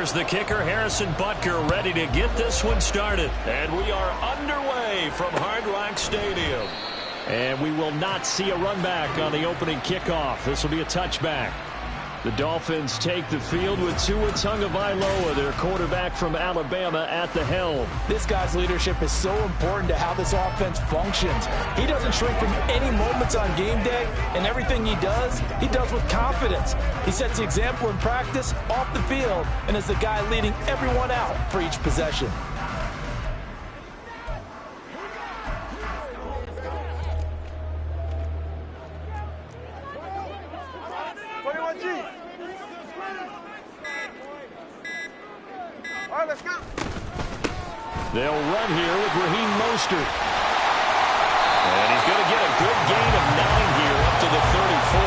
Here's the kicker, Harrison Butker, ready to get this one started. And we are underway from Hard Rock Stadium. And we will not see a run back on the opening kickoff. This will be a touchback. The Dolphins take the field with Tua Tagovailoa, their quarterback from Alabama, at the helm. This guy's leadership is so important to how this offense functions. He doesn't shrink from any moments on game day, and everything he does with confidence. He sets the example in practice, off the field, and is the guy leading everyone out for each possession. They'll run here with Raheem Mostert. And he's going to get a good gain of 9 here up to the 34.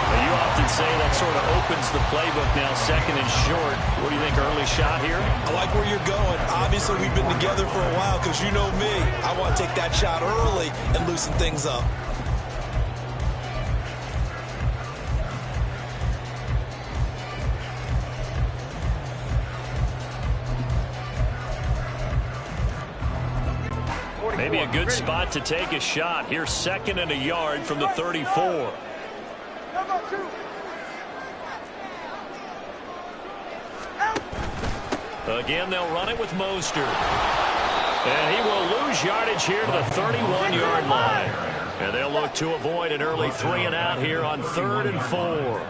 Now, you often say that sort of opens the playbook now, second and short. What do you think, early shot here? I like where you're going. Obviously, we've been together for a while because you know me. I want to take that shot early and loosen things up. Maybe a good spot to take a shot. Here's 2nd and a yard from the 34. Again, they'll run it with Mostert. And he will lose yardage here to the 31-yard line. And they'll look to avoid an early 3 and out here on 3rd and 4.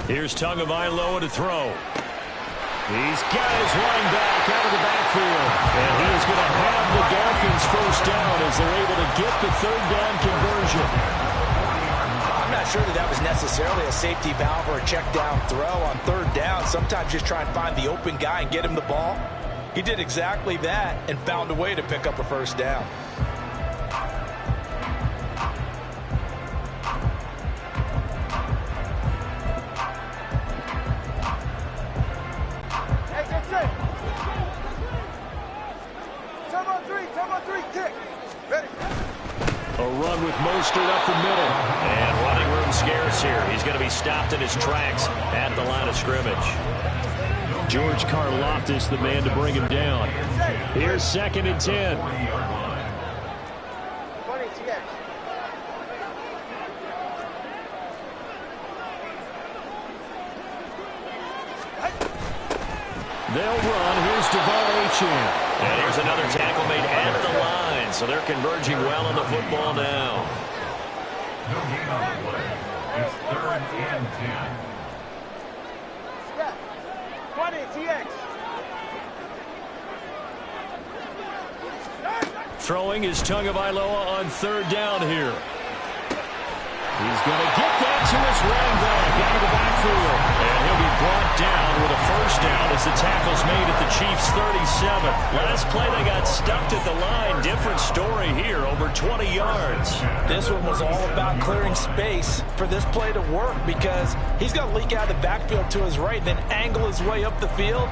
Here's Tagovailoa to throw. He's got his running back out of the backfield. And he is going to have the Dolphins first down as they're able to get the 3rd down conversion. I'm not sure that was necessarily a safety valve or a check down throw on 3rd down. Sometimes just try and find the open guy and get him the ball. He did exactly that and found a way to pick up a first down. A run with Mostert up the middle. And running room scarce here. He's going to be stopped in his tracks at the line of scrimmage. George Karlaftis, the man to bring him down. Here's 2nd and 10. They'll run. Here's Devon Achane. And here's another tackle made at the line. So they're converging well on the football now. No gain on the play. It's 3rd and 10. 20, TX. Throwing is Tagovailoa on 3rd down here. He's going to get that to his running back out of the backfield. And he'll be brought down with a first down as the tackle's made at the Chiefs' 37. Last play they got stuffed at the line. Different story here, over 20 yards. This one was all about clearing space for this play to work because he's going to leak out of the backfield to his right, then angle his way up the field.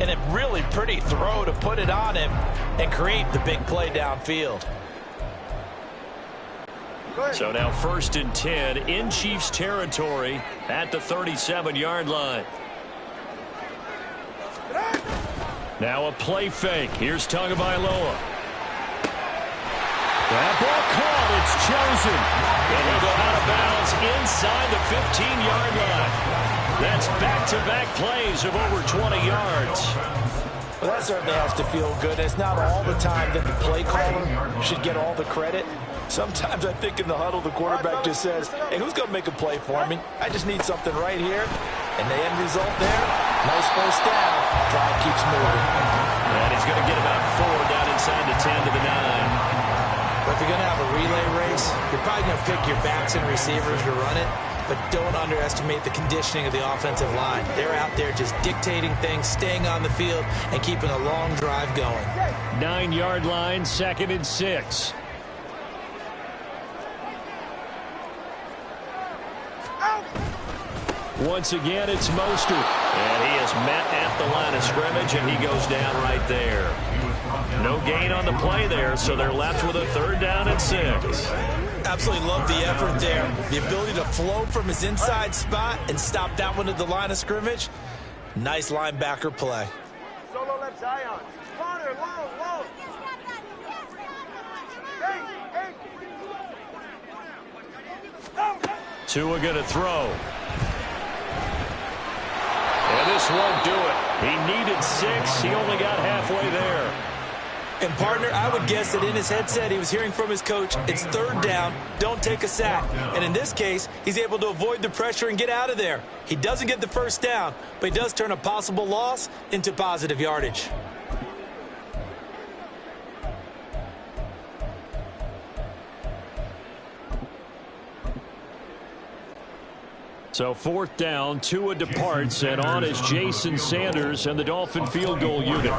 And a really pretty throw to put it on him and create the big play downfield. So now 1st and 10 in Chiefs territory at the 37-yard line. Now a play fake. Here's Tagovailoa. That ball caught. It's chosen. And he'll go out of bounds inside the 15-yard line. That's back-to-back plays of over 20 yards. Well, that certainly has to feel good. It's not all the time that the play caller should get all the credit. Sometimes I think in the huddle, the quarterback just says, hey, who's going to make a play for me? I just need something right here. And the end result there, nice first down. Drive keeps moving. And he's going to get about 4 down inside the 10 to the 9. But if you're going to have a relay race, you're probably going to pick your backs and receivers to run it. But don't underestimate the conditioning of the offensive line. They're out there just dictating things, staying on the field, and keeping a long drive going. 9-yard line, 2nd and 6. Once again, it's Mostert. And he is met at the line of scrimmage, and he goes down right there. No gain on the play there, so they're left with a 3rd down and 6. Absolutely love the effort there. The ability to flow from his inside spot and stop that one at the line of scrimmage. Nice linebacker play. Solo left Zion. Corner, low. Hey. Tua going to throw. And this won't do it. He needed 6. He only got halfway there. And, partner, I would guess that in his headset he was hearing from his coach, it's 3rd down, don't take a sack. And in this case, he's able to avoid the pressure and get out of there. He doesn't get the 1st down, but he does turn a possible loss into positive yardage. So 4th down, Tua departs, and on is Jason Sanders and the Dolphin field goal unit.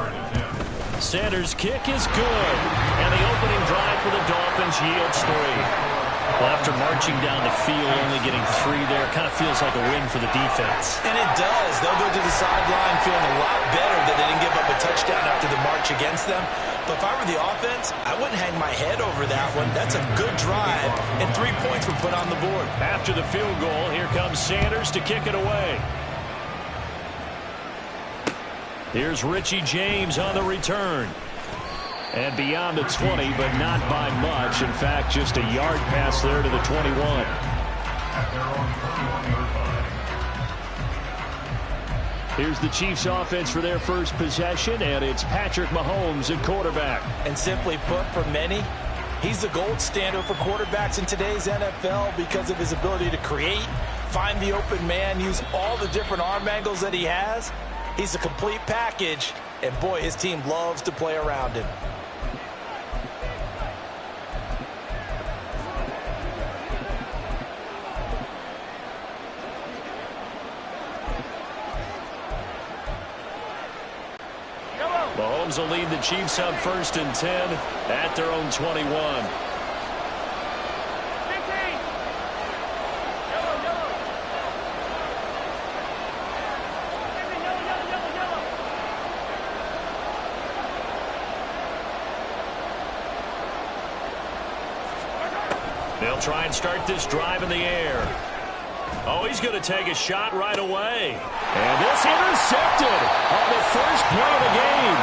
Sanders' kick is good, and the opening drive for the Dolphins yields 3. Well, after marching down the field, only getting 3 there, kind of feels like a win for the defense. And it does. They'll go to the sideline feeling a lot better that they didn't give up a touchdown after the march against them. But if I were the offense, I wouldn't hang my head over that one. That's a good drive, and 3 points were put on the board. After the field goal, here comes Sanders to kick it away. Here's Richie James on the return. And beyond the 20, but not by much. In fact, just a yard pass there to the 21. Here's the Chiefs offense for their first possession, and it's Patrick Mahomes at quarterback. And simply put, for many, he's the gold standard for quarterbacks in today's NFL because of his ability to create, find the open man, use all the different arm angles that he has. He's a complete package, and boy, his team loves to play around him. Mahomes will lead the Chiefs up 1st and 10 at their own 21. They'll try and start this drive in the air. Oh, he's going to take a shot right away. And this intercepted on the first play of the game.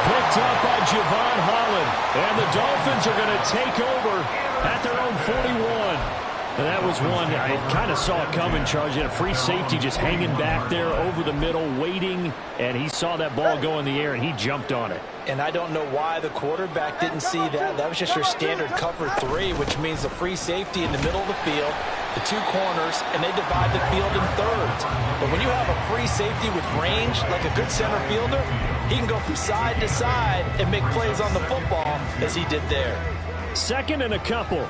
Picked up by Javon Holland. And the Dolphins are going to take over at their own 41. And that was one I kind of saw it coming, Charles. You had a free safety just hanging back there over the middle, waiting, and he saw that ball go in the air, and he jumped on it. And I don't know why the quarterback didn't see that. That was just your standard cover 3, which means the free safety in the middle of the field, the 2 corners, and they divide the field in thirds. But when you have a free safety with range, like a good center fielder, he can go from side to side and make plays on the football as he did there. 2nd and a couple.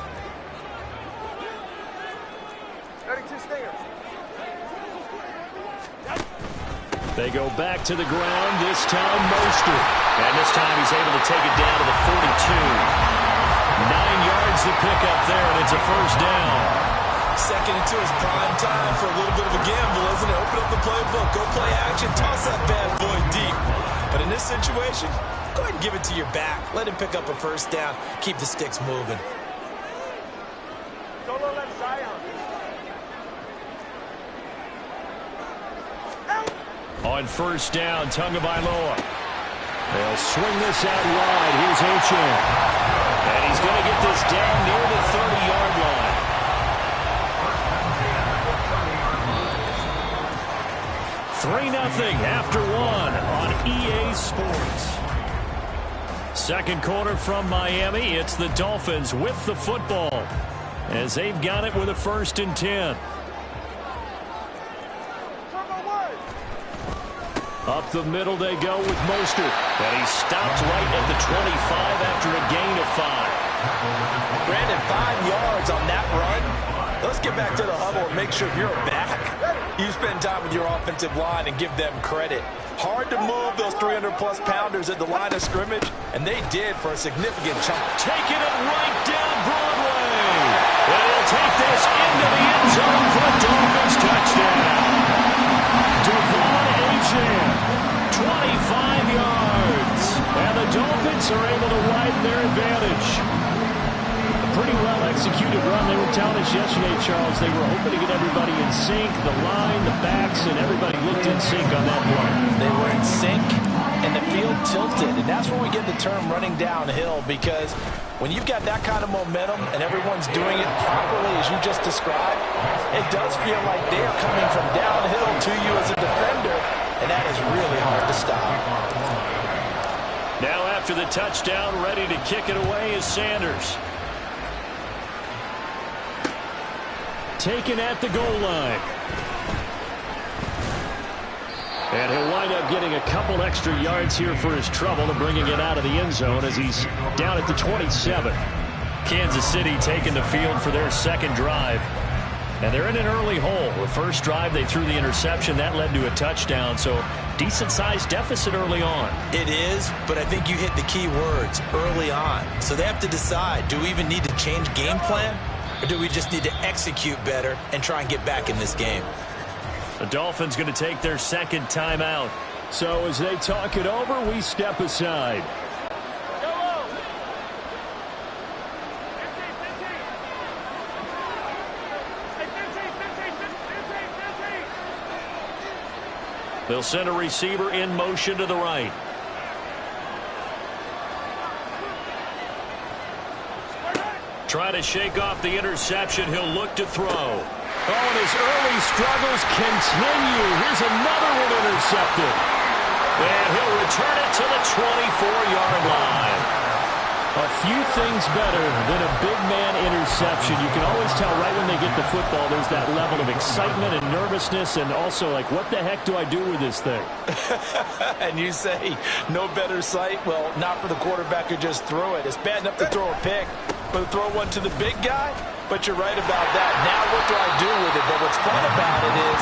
They go back to the ground, this time Mostert. And this time he's able to take it down to the 42. 9 yards to pick up there, and it's a 1st down. 2nd and 2 is prime time for a little bit of a gamble, isn't it? Open up the playbook, go play action, toss that bad boy deep. But in this situation, go ahead and give it to your back. Let him pick up a 1st down, keep the sticks moving. Solo left Zion. On 1st down, Tagovailoa. They'll swing this out wide. Here's Achane. And he's going to get this down near the 30-yard line. $3-0 after 1 on EA Sports. 2nd quarter from Miami. It's the Dolphins with the football as they've got it with a 1st and 10. Up the middle they go with Mostert. And he stopped right at the 25 after a gain of 5. Brandon, 5 yards on that run. Let's get back to the huddle and make sure you're back. You spend time with your offensive line and give them credit. Hard to move those 300-plus pounders at the line of scrimmage, and they did for a significant chunk. Taking it right down Broadway. And he'll take this into the end zone for a Dolphins touchdown. Devon Achane, 25 yards. And the Dolphins are able to widen their advantage. A pretty well-executed run. They were telling us yesterday, Charles, they were hoping to get everybody in sync, the line, the backs, and everybody looked in sync on that play. They were in sync, and the field tilted. And that's where we get the term running downhill, because when you've got that kind of momentum and everyone's doing it properly as you just described, it does feel like they are coming from downhill to you as a defender, and that is really hard to stop. Now after the touchdown, ready to kick it away is Sanders. Taken at the goal line. And he'll wind up getting a couple extra yards here for his trouble and bringing it out of the end zone as he's down at the 27. Kansas City taking the field for their second drive. And they're in an early hole. The first drive, they threw the interception. That led to a touchdown. So decent-sized deficit early on. It is, but I think you hit the key words, early on. So they have to decide, do we even need to change game plan? Or do we just need to execute better and try and get back in this game? The Dolphins going to take their second timeout. So as they talk it over, we step aside. They'll send a receiver in motion to the right. Try to shake off the interception. He'll look to throw. Oh, and his early struggles continue. Here's another one intercepted. And he'll return it to the 24-yard line. A few things better than a big man interception. You can always tell right when they get the football, there's that level of excitement and nervousness, and also like, what the heck do I do with this thing? And you say, no better sight? Well, not for the quarterback who just threw it. It's bad enough to throw a pick, but to throw one to the big guy? But you're right about that. Now what do I do with it? But what's fun about it is,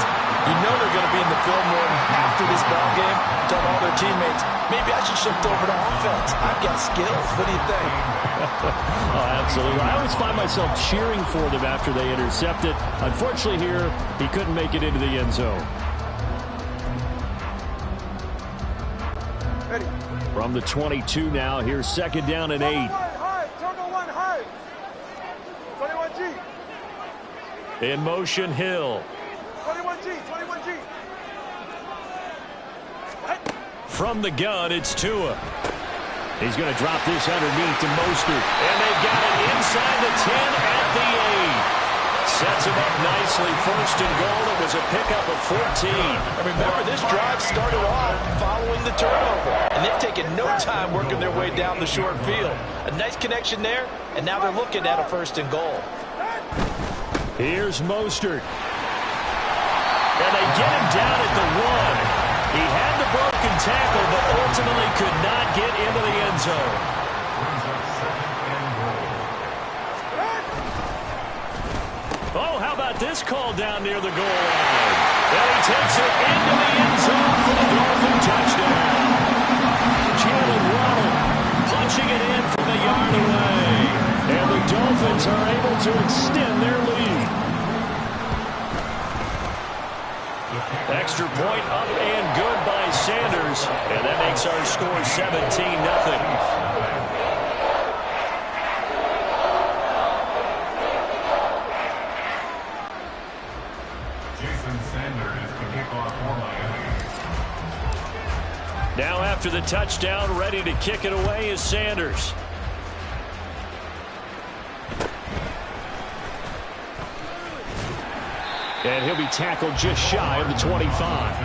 you know they're going to be in the film room after this ball game, telling all their teammates, maybe I should shift over to offense. I've got skills. What do you think? Oh, absolutely. I always find myself cheering for them after they intercept it. Unfortunately here, he couldn't make it into the end zone. Ready. From the 22 now, here's second down and 8. Turbo one high. 21G. In motion, Hill. 21G. 21G. From the gun, it's Tua. He's going to drop this underneath to Mostert. And they got it inside the 10 at the 8. Sets him up nicely. First and goal. It was a pickup of 14. And remember, this drive started off following the turnover. And they've taken no time working their way down the short field. A nice connection there, and now they're looking at a first and goal. Here's Mostert. And they get him down at the 1. He had the broken tackle, but ultimately could not get into the end zone. Oh, how about this call down near the goal line? And he takes it into the end zone for the Dolphin touchdown. Jalen Waddle punching it in from a yard away. And the Dolphins are able to extend their lead. Extra point up and good by Sanders. And that makes our score 17-0. Now after the touchdown, ready to kick it away is Sanders. And he'll be tackled just shy of the 25.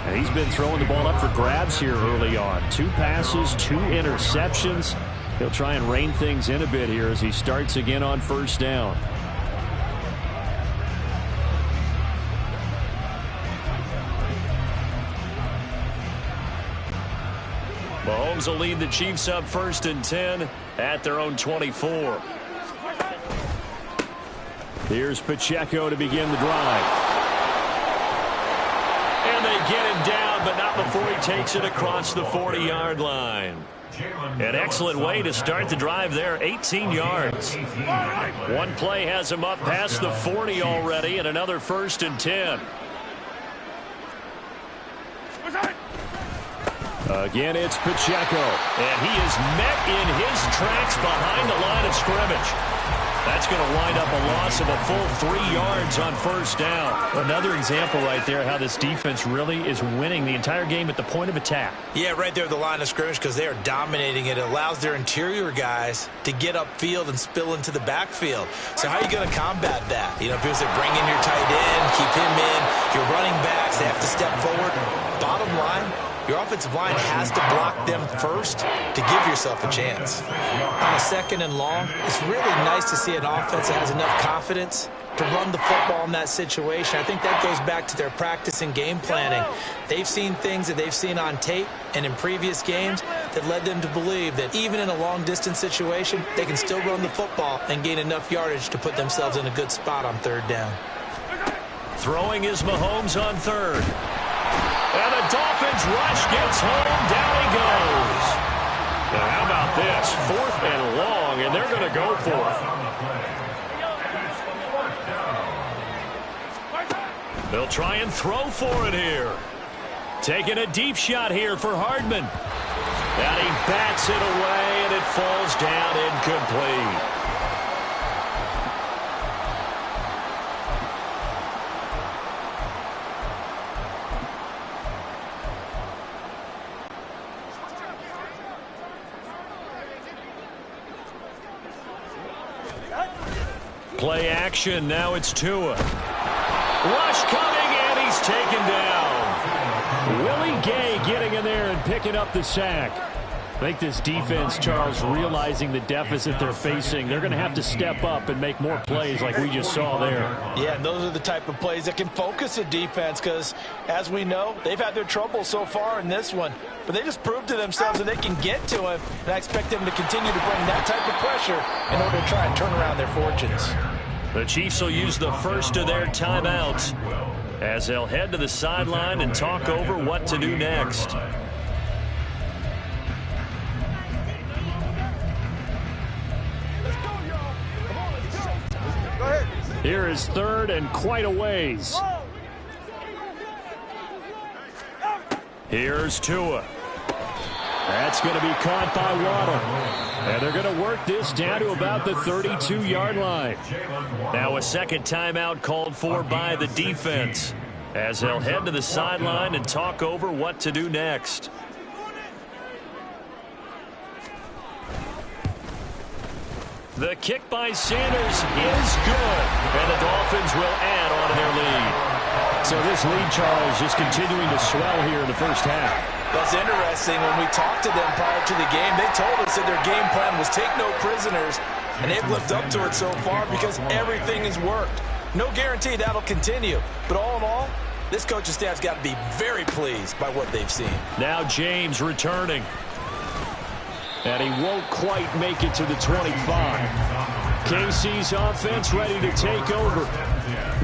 And he's been throwing the ball up for grabs here early on. 2 passes, 2 interceptions. He'll try and rein things in a bit here as he starts again on first down. Mahomes will lead the Chiefs up 1st and 10 at their own 24. Here's Pacheco to begin the drive. And they get him down, but not before he takes it across the 40-yard line. An excellent way to start the drive there, 18 yards. One play has him up past the 40 already, and another 1st and 10. Again, it's Pacheco. And he is met in his tracks behind the line of scrimmage. That's going to wind up a loss of a full 3 yards on first down. Another example right there how this defense really is winning the entire game at the point of attack. Yeah, right there at the line of scrimmage because they are dominating it. It allows their interior guys to get upfield and spill into the backfield. So how are you going to combat that? You know, if you're bring in your tight end, keep him in, your running backs, they have to step forward. Bottom line, your offensive line has to block them first to give yourself a chance. On a 2nd and long, it's really nice to see an offense that has enough confidence to run the football in that situation. I think that goes back to their practice and game planning. They've seen things that they've seen on tape and in previous games that led them to believe that even in a long-distance situation, they can still run the football and gain enough yardage to put themselves in a good spot on 3rd down. Throwing is Mahomes on 3rd. And the Dolphins rush gets home. Down he goes. Now how about this? 4th and long, and they're going to go for it. They'll try and throw for it here. Taking a deep shot here for Hardman. And he bats it away, and it falls down incomplete. Play action. Now it's Tua. Rush coming, and he's taken down. Willie Gay getting in there and picking up the sack. I think this defense, Charles, realizing the deficit they're facing, they're going to have to step up and make more plays like we just saw there. Yeah, and those are the type of plays that can focus a defense because, as we know, they've had their trouble so far in this one. But they just proved to themselves that they can get to him, and I expect them to continue to bring that type of pressure in order to try and turn around their fortunes. The Chiefs will use the first of their timeouts as they'll head to the sideline and talk over what to do next. Here is 3rd and quite a ways. Here's Tua. That's going to be caught by Waddle. And they're going to work this down to about the 32-yard line. Now a second timeout called for by the defense as they'll head to the sideline and talk over what to do next. The kick by Sanders is good, and the Dolphins will add on to their lead. So this lead, Charles, just continuing to swell here in the first half. That's interesting. When we talked to them prior to the game, they told us that their game plan was take no prisoners, and they've lived up to it so far because everything has worked. No guarantee that'll continue, but all in all, this coaching staff's got to be very pleased by what they've seen. Now James returning. And he won't quite make it to the 25. KC's offense ready to take over.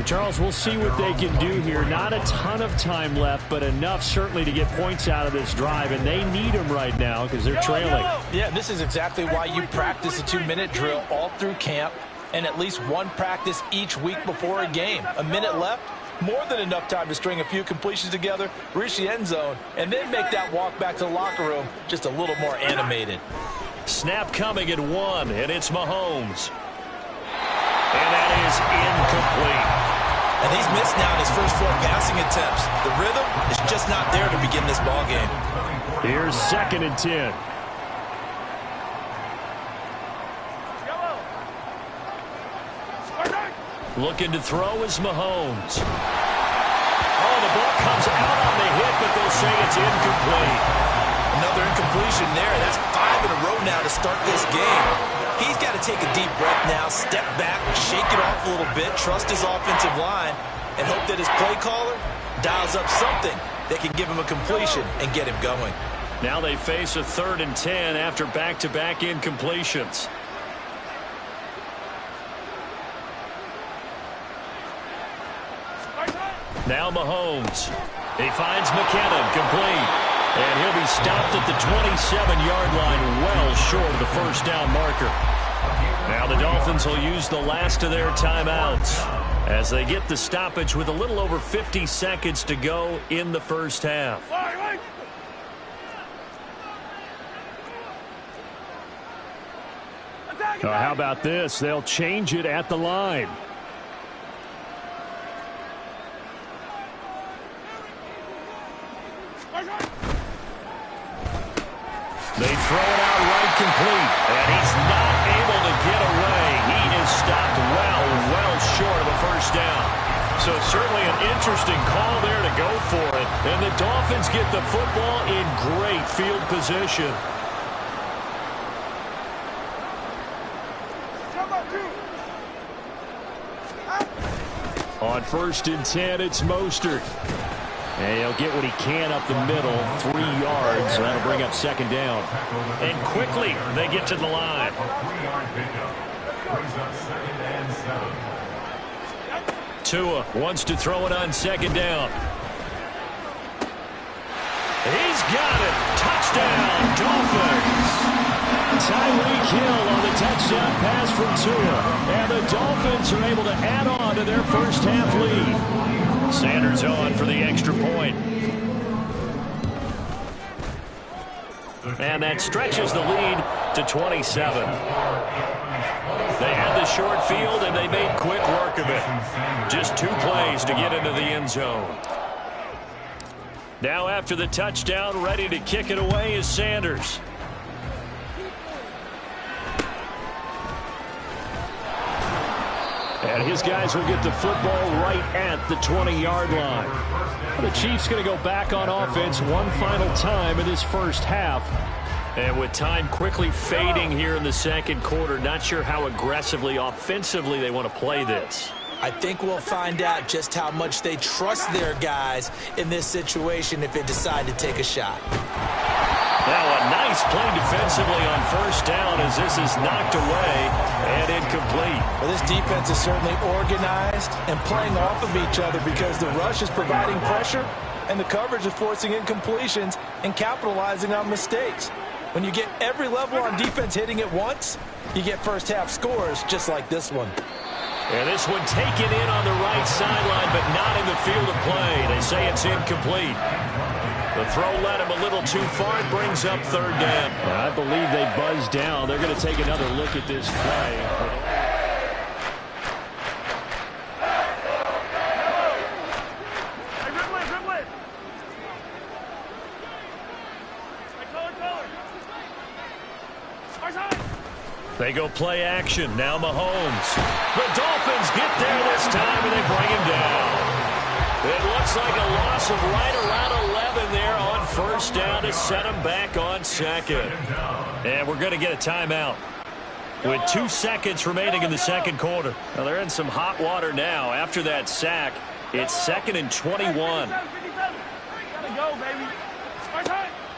Charles, we'll see what they can do here. Not a ton of time left, but enough certainly to get points out of this drive, and they need them right now because they're trailing. Yeah, this is exactly why you practice a 2-minute drill all through camp and at least one practice each week before a game. A minute left, more than enough time to string a few completions together, reach the end zone, and then make that walk back to the locker room just a little more animated. Snap coming at 1, and it's Mahomes. And that is incomplete. And he's missed now in his first 4 passing attempts. The rhythm is just not there to begin this ball game. Here's 2nd and 10. Looking to throw is Mahomes. Oh, the ball comes out on the hit, but they'll say it's incomplete. Another incompletion there. That's 5 in a row now to start this game. He's got to take a deep breath now, step back, shake it off a little bit, trust his offensive line, and hope that his play caller dials up something that can give him a completion and get him going. Now they face a 3rd and 10 after back-to-back incompletions. Now Mahomes. He finds McKinnon, complete. And he'll be stopped at the 27-yard line, well short of the first down marker. Now the Dolphins will use the last of their timeouts as they get the stoppage with a little over 50 seconds to go in the first half. How about this? They'll change it at the line. They throw it out right complete, and he's not able to get away. He is stopped well short of a first down. So certainly an interesting call there to go for it. And the Dolphins get the football in great field position. On 1st and 10, it's Mostert. And he'll get what he can up the middle, 3 yards. That'll bring up 2nd down. And quickly, they get to the line. 3-yard pickup. Brings up 2nd and 7. Tua wants to throw it on 2nd down. He's got it. Touchdown, Dolphins. Tyreek Hill on the touchdown pass from Tua. And the Dolphins are able to add on to their first half lead. Sanders on for the extra point. And that stretches the lead to 27. They had the short field, and they made quick work of it. Just 2 plays to get into the end zone. Now after the touchdown, ready to kick it away is Sanders. And his guys will get the football right at the 20-yard line. The Chiefs going to go back on offense one final time in this first half. And with time quickly fading here in the 2nd quarter, not sure how aggressively, offensively they want to play this. I think we'll find out just how much they trust their guys in this situation if they decide to take a shot. Now a nice play defensively on 1st down as this is knocked away and incomplete. Well, this defense is certainly organized and playing off of each other because the rush is providing pressure and the coverage is forcing incompletions and capitalizing on mistakes. When you get every level on defense hitting at once, you get first half scores just like this one. And this one taken in on the right sideline but not in the field of play. They say it's incomplete. The throw led him a little too far. It brings up 3rd down. I believe they buzzed down. They're going to take another look at this play. They go play action. Now Mahomes. The Dolphins get there this time, and they bring him down. It looks like a loss of right around 11 there on 1st down to set him back on 2nd. And we're going to get a timeout with 2 seconds remaining in the 2nd quarter. Now they're in some hot water now. After that sack, it's 2nd and 21.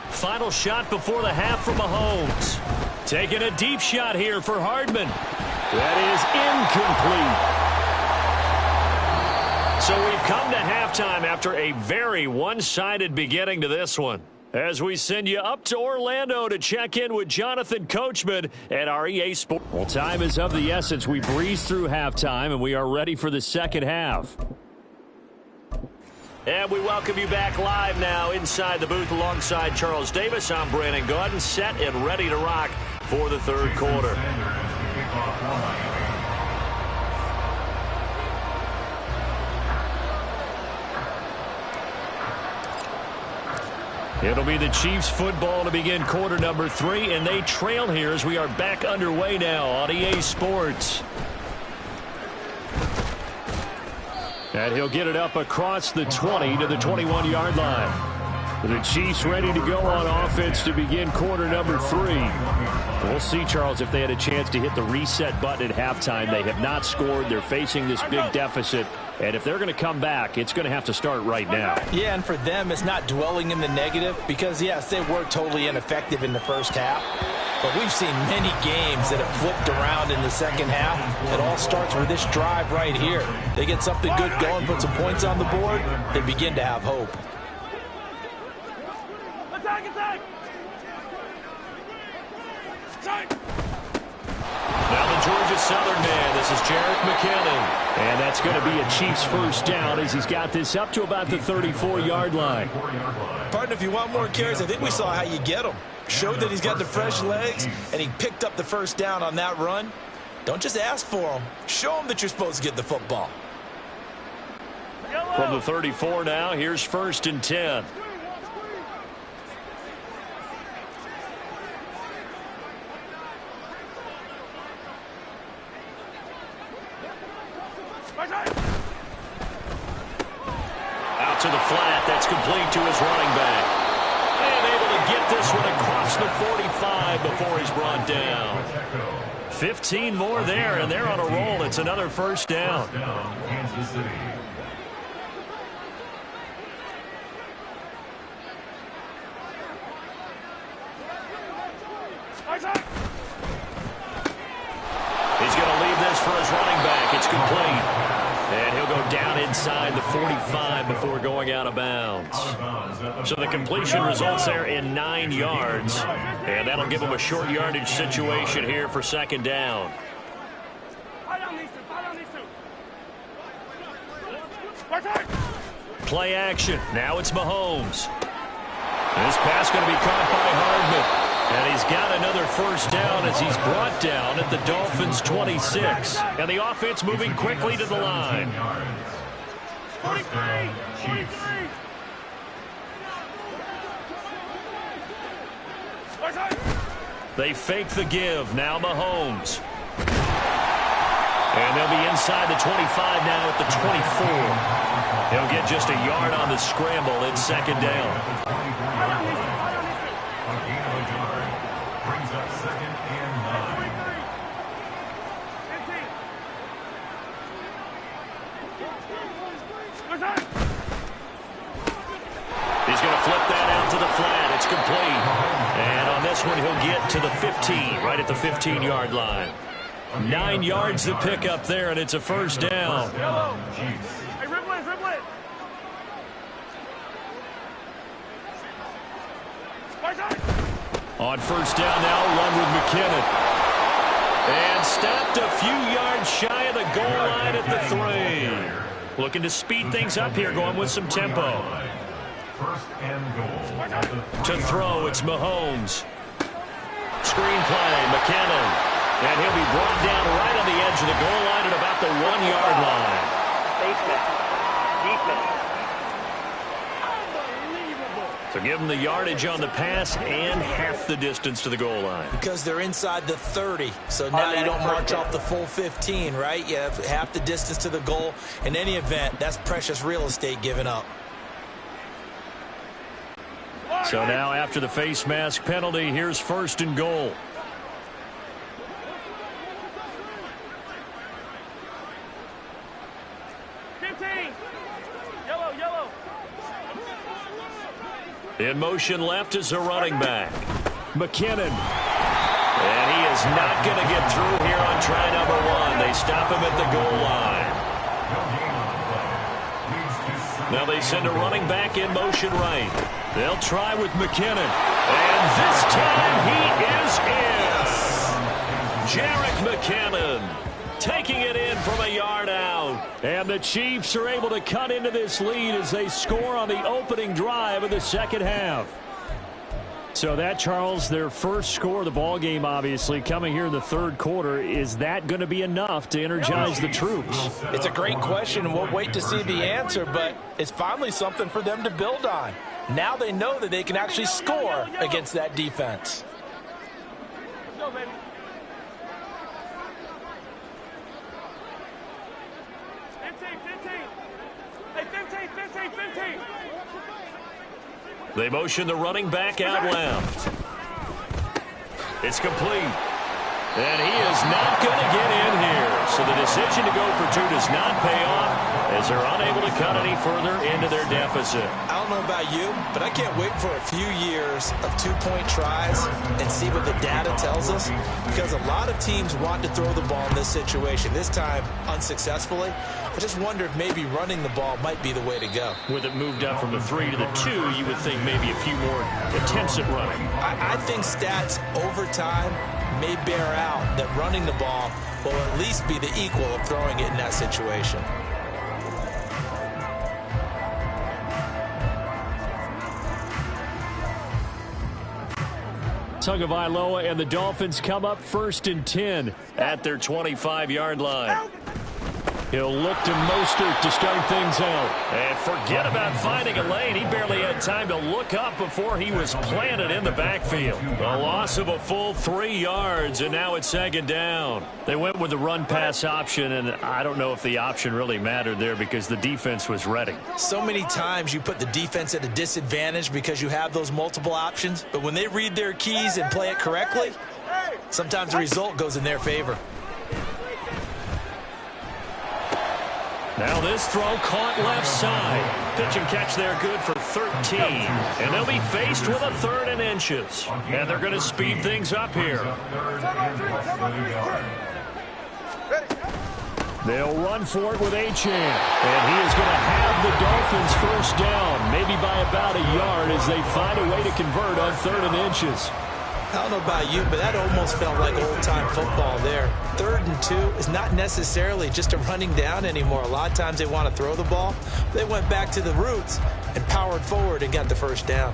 Final shot before the half for Mahomes. Taking a deep shot here for Hardman. That is incomplete. So we've come to halftime after a very one-sided beginning to this one. As we send you up to Orlando to check in with Jonathan Coachman at our EA Sports. Well, time is of the essence. We breeze through halftime, and we are ready for the 2nd half. And we welcome you back live now inside the booth alongside Charles Davis. I'm Brandon Gaudin, set and ready to rock for the 3rd quarter. It'll be the Chiefs football to begin quarter number 3, and they trail here as we are back underway now on EA Sports. And he'll get it up across the 20 to the 21-yard line. The Chiefs ready to go on offense to begin quarter number 3. We'll see, Charles, if they had a chance to hit the reset button at halftime. They have not scored. They're facing this big deficit. And if they're going to come back, it's going to have to start right now. Yeah, and for them, it's not dwelling in the negative because, yes, they were totally ineffective in the first half. But we've seen many games that have flipped around in the 2nd half. It all starts with this drive right here. They get something good going, put some points on the board, they begin to have hope. Attack, attack! Now the Georgia Southern man. This is Jerick McKinnon. And that's going to be a Chiefs first down as he's got this up to about the 34-yard line. Partner, if you want more carries, I think we saw how you get them. Showed that he's got the fresh legs, and he picked up the first down on that run. Don't just ask for him. Show him that you're supposed to get the football. From the 34 now, here's 1st and 10. Out to the flat. That's complete to his running back. And able to get this one across the 45 before he's brought down. 15 more there, and they're on a roll. It's another first down. Kansas City. He's going to leave this for his running back. It's complete. And he'll go down inside the 45 before going out of bounds. So the completion results there in 9 yards. And that'll give him a short yardage situation here for 2nd down. Play action. Now it's Mahomes. This pass going to be caught by Hardman. And he's got another first down as he's brought down at the Dolphins' 26. And the offense moving quickly to the line. 43. They fake the give. Now Mahomes. And they'll be inside the 25 now at the 24. He'll get just a yard on the scramble. It's 2nd down. Brings up 2nd and 9. He's going to flip that out to the flat. It's complete. And on this one, he'll get to the 15, right at the 15-yard line. 9 yards to pick up there, and it's a first down. Hey, ribble it. On first down now, run with McKinnon. And stopped a few yards shy of the goal line at the 3. Looking to speed things up here, going with some tempo. 1st and goal. To throw, it's Mahomes. Screen play, McKinnon. And he'll be brought down right on the edge of the goal line at about the 1-yard line. So give them the yardage on the pass and half the distance to the goal line. Because they're inside the 30, so now you don't march off the full 15, right? You have half the distance to the goal. In any event, that's precious real estate given up. So now after the face mask penalty, here's 1st and goal. In motion left is a running back. McKinnon. And he is not going to get through here on try number 1. They stop him at the goal line. Now they send a running back in motion right. They'll try with McKinnon. And this time he is in. Jerick McKinnon taking it in from a yard out. And the Chiefs are able to cut into this lead as they score on the opening drive of the 2nd half. So that, Charles, their first score of the ball game, obviously, coming here in the 3rd quarter. Is that going to be enough to energize the troops? It's a great question, and we'll wait to see the answer, but it's finally something for them to build on. Now they know that they can actually score against that defense. Let's go, baby. 15. They motion the running back out left. It's complete. And he is not going to get in here. So the decision to go for 2 does not pay off as they're unable to cut any further into their deficit. I don't know about you, but I can't wait for a few years of 2-point tries and see what the data tells us, because a lot of teams want to throw the ball in this situation, this time unsuccessfully. I just wonder if maybe running the ball might be the way to go. With it moved up from the 3 to the 2, you would think maybe a few more attempts at running. I think stats over time may bear out that running the ball will at least be the equal of throwing it in that situation. Tagovailoa and the Dolphins come up 1st and 10 at their 25-yard line. He'll look to Mostert to start things out. And forget about finding a lane. He barely had time to look up before he was planted in the backfield. A loss of a full 3 yards, and now it's 2nd down. They went with the run-pass option, and I don't know if the option really mattered there because the defense was ready. So many times you put the defense at a disadvantage because you have those multiple options, but when they read their keys and play it correctly, sometimes the result goes in their favor. Now this throw caught left side. Pitch and catch there good for 13. And they'll be faced with a 3rd and inches. And they're going to speed things up here. They'll run for it with Achane. And he is going to have the Dolphins 1st down, maybe by about a yard as they find a way to convert on 3rd and inches. I don't know about you, but that almost felt like old-time football there. 3rd and 2 is not necessarily just a running down anymore. A lot of times they want to throw the ball. They went back to the roots and powered forward and got the 1st down.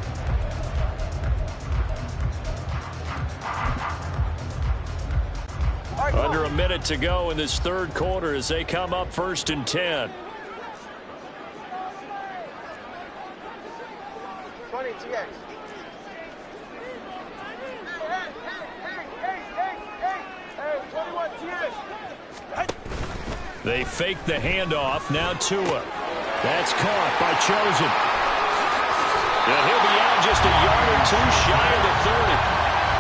Under a minute to go in this 3rd quarter as they come up 1st and 10. 20 TX. They fake the handoff. Now Tua. That's caught by Chosen. And he'll be out just a yard or 2 shy of the 30.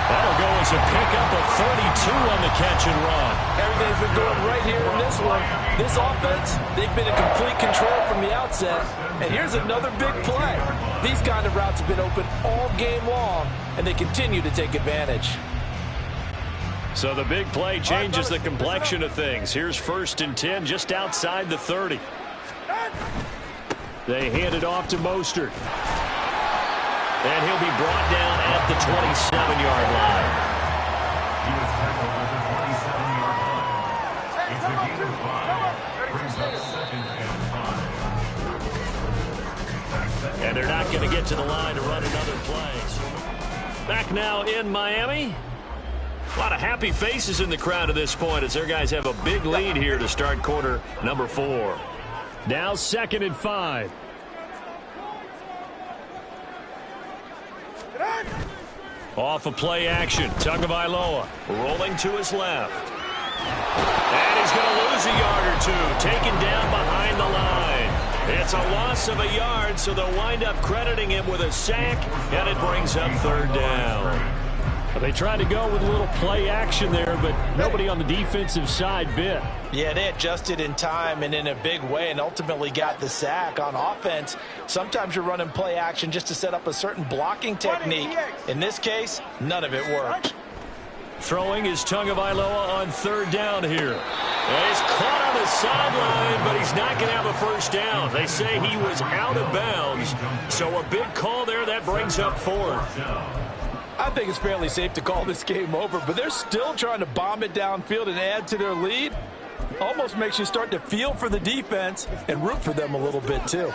That'll go as a pickup of 32 on the catch and run. Everything's been going right here in this one. This offense, they've been in complete control from the outset. And here's another big play. These kind of routes have been open all game long, and they continue to take advantage. So the big play changes the complexion of things. Here's 1st and 10 just outside the 30. They hand it off to Mostert. And he'll be brought down at the 27-yard line. He was tackled at the 27-yard line. It's a gain of 5. Brings up 2nd and 5. And they're not going to get to the line to run another play. Back now in Miami. A lot of happy faces in the crowd at this point as their guys have a big lead here to start quarter number 4. Now 2nd and 5. Off of play action. Tagovailoa rolling to his left. And he's going to lose a yard or 2. Taken down behind the line. It's a loss of a yard, so they'll wind up crediting him with a sack, and it brings up 3rd down. They tried to go with a little play action there, but nobody on the defensive side bit. Yeah, they adjusted in time and in a big way and ultimately got the sack. On offense, sometimes you're running play action just to set up a certain blocking technique. In this case, none of it worked. Throwing is Tagovailoa on 3rd down here. And he's caught on the sideline, but he's not going to have a 1st down. They say he was out of bounds. So a big call there. That brings up 4th. I think it's fairly safe to call this game over, but they're still trying to bomb it downfield and add to their lead. Almost makes you start to feel for the defense and root for them a little bit, too.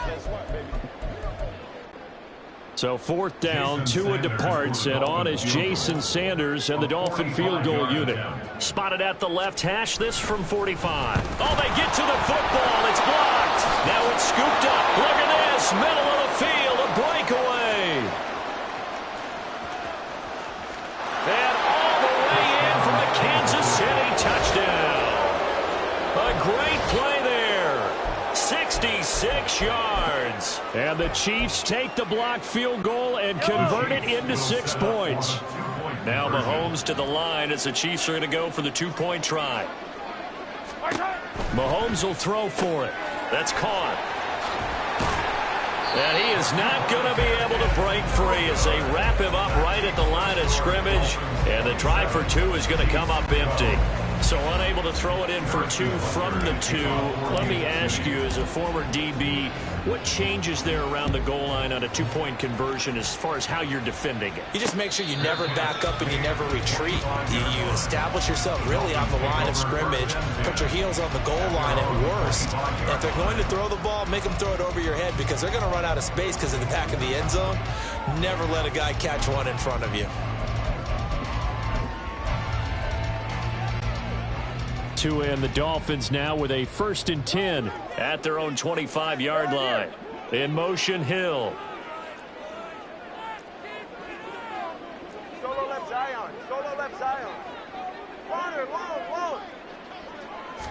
So 4th down, Tua departs, and on is Jason Sanders and the Dolphin field goal unit. Spotted at the left hash, this from 45. Oh, they get to the football. It's blocked. Now it's scooped up. Look at this. Middle of the field, a breakaway. And all the way in from the Kansas City touchdown. A great play there. 66 yards. And the Chiefs take the blocked field goal and convert it into 6 points. Now Mahomes to the line as the Chiefs are going to go for the 2-point try. Mahomes will throw for it. That's caught. And he is not going to be able to break free as they wrap him up right at the line of scrimmage. And the try for 2 is going to come up empty. So unable to throw it in for 2 from the 2. Let me ask you, as a former DB, what changes there around the goal line on a 2-point conversion as far as how you're defending it? You just make sure you never back up and you never retreat. You establish yourself really on the line of scrimmage, put your heels on the goal line at worst. And if they're going to throw the ball, make them throw it over your head because they're going to run out of space because of the back of the end zone. Never let a guy catch one in front of you. Tua and the Dolphins now with a 1st and 10 at their own 25-yard line. In motion, Hill. Solo left Zion. Solo left Zion. Corner, long.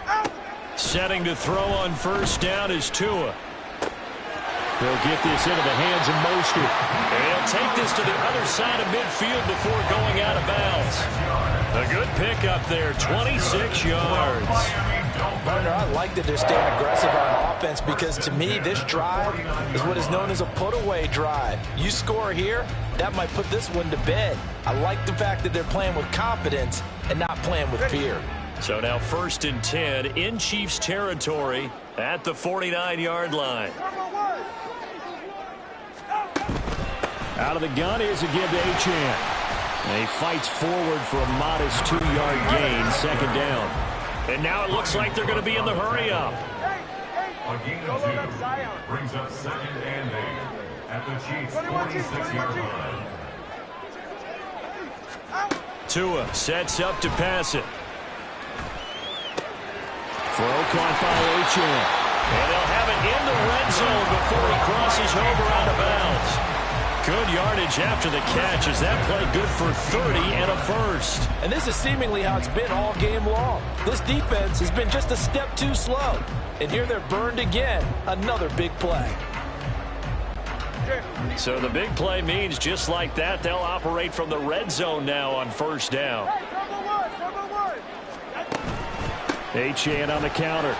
Out. Setting to throw on 1st down is Tua. He'll get this into the hands of Mostert. And he'll take this to the other side of midfield before going out of bounds. A good pickup there, 26 yards. Partner, I like that they're staying aggressive on offense because, to me, this drive is what is known as a put-away drive. You score here, that might put this one to bed. I like the fact that they're playing with confidence and not playing with fear. So now 1st and 10 in Chiefs territory at the 49-yard line. Out of the gun is a give to Achane. And he fights forward for a modest 2-yard gain, 2nd down. And now it looks like they're going to be in the hurry-up. A gain of 2 brings up 2nd and 8 at the Chiefs' 46-yard line. Tua sets up to pass it. Throw caught by Achane. And they'll have it in the red zone before he crosses over out of bounds. Good yardage after the catch. Is that play good for 30 and a 1st? And this is seemingly how it's been all game long. This defense has been just a step too slow. And here they're burned again. Another big play. So the big play means just like that, they'll operate from the red zone now on 1st down. Achane on the counter.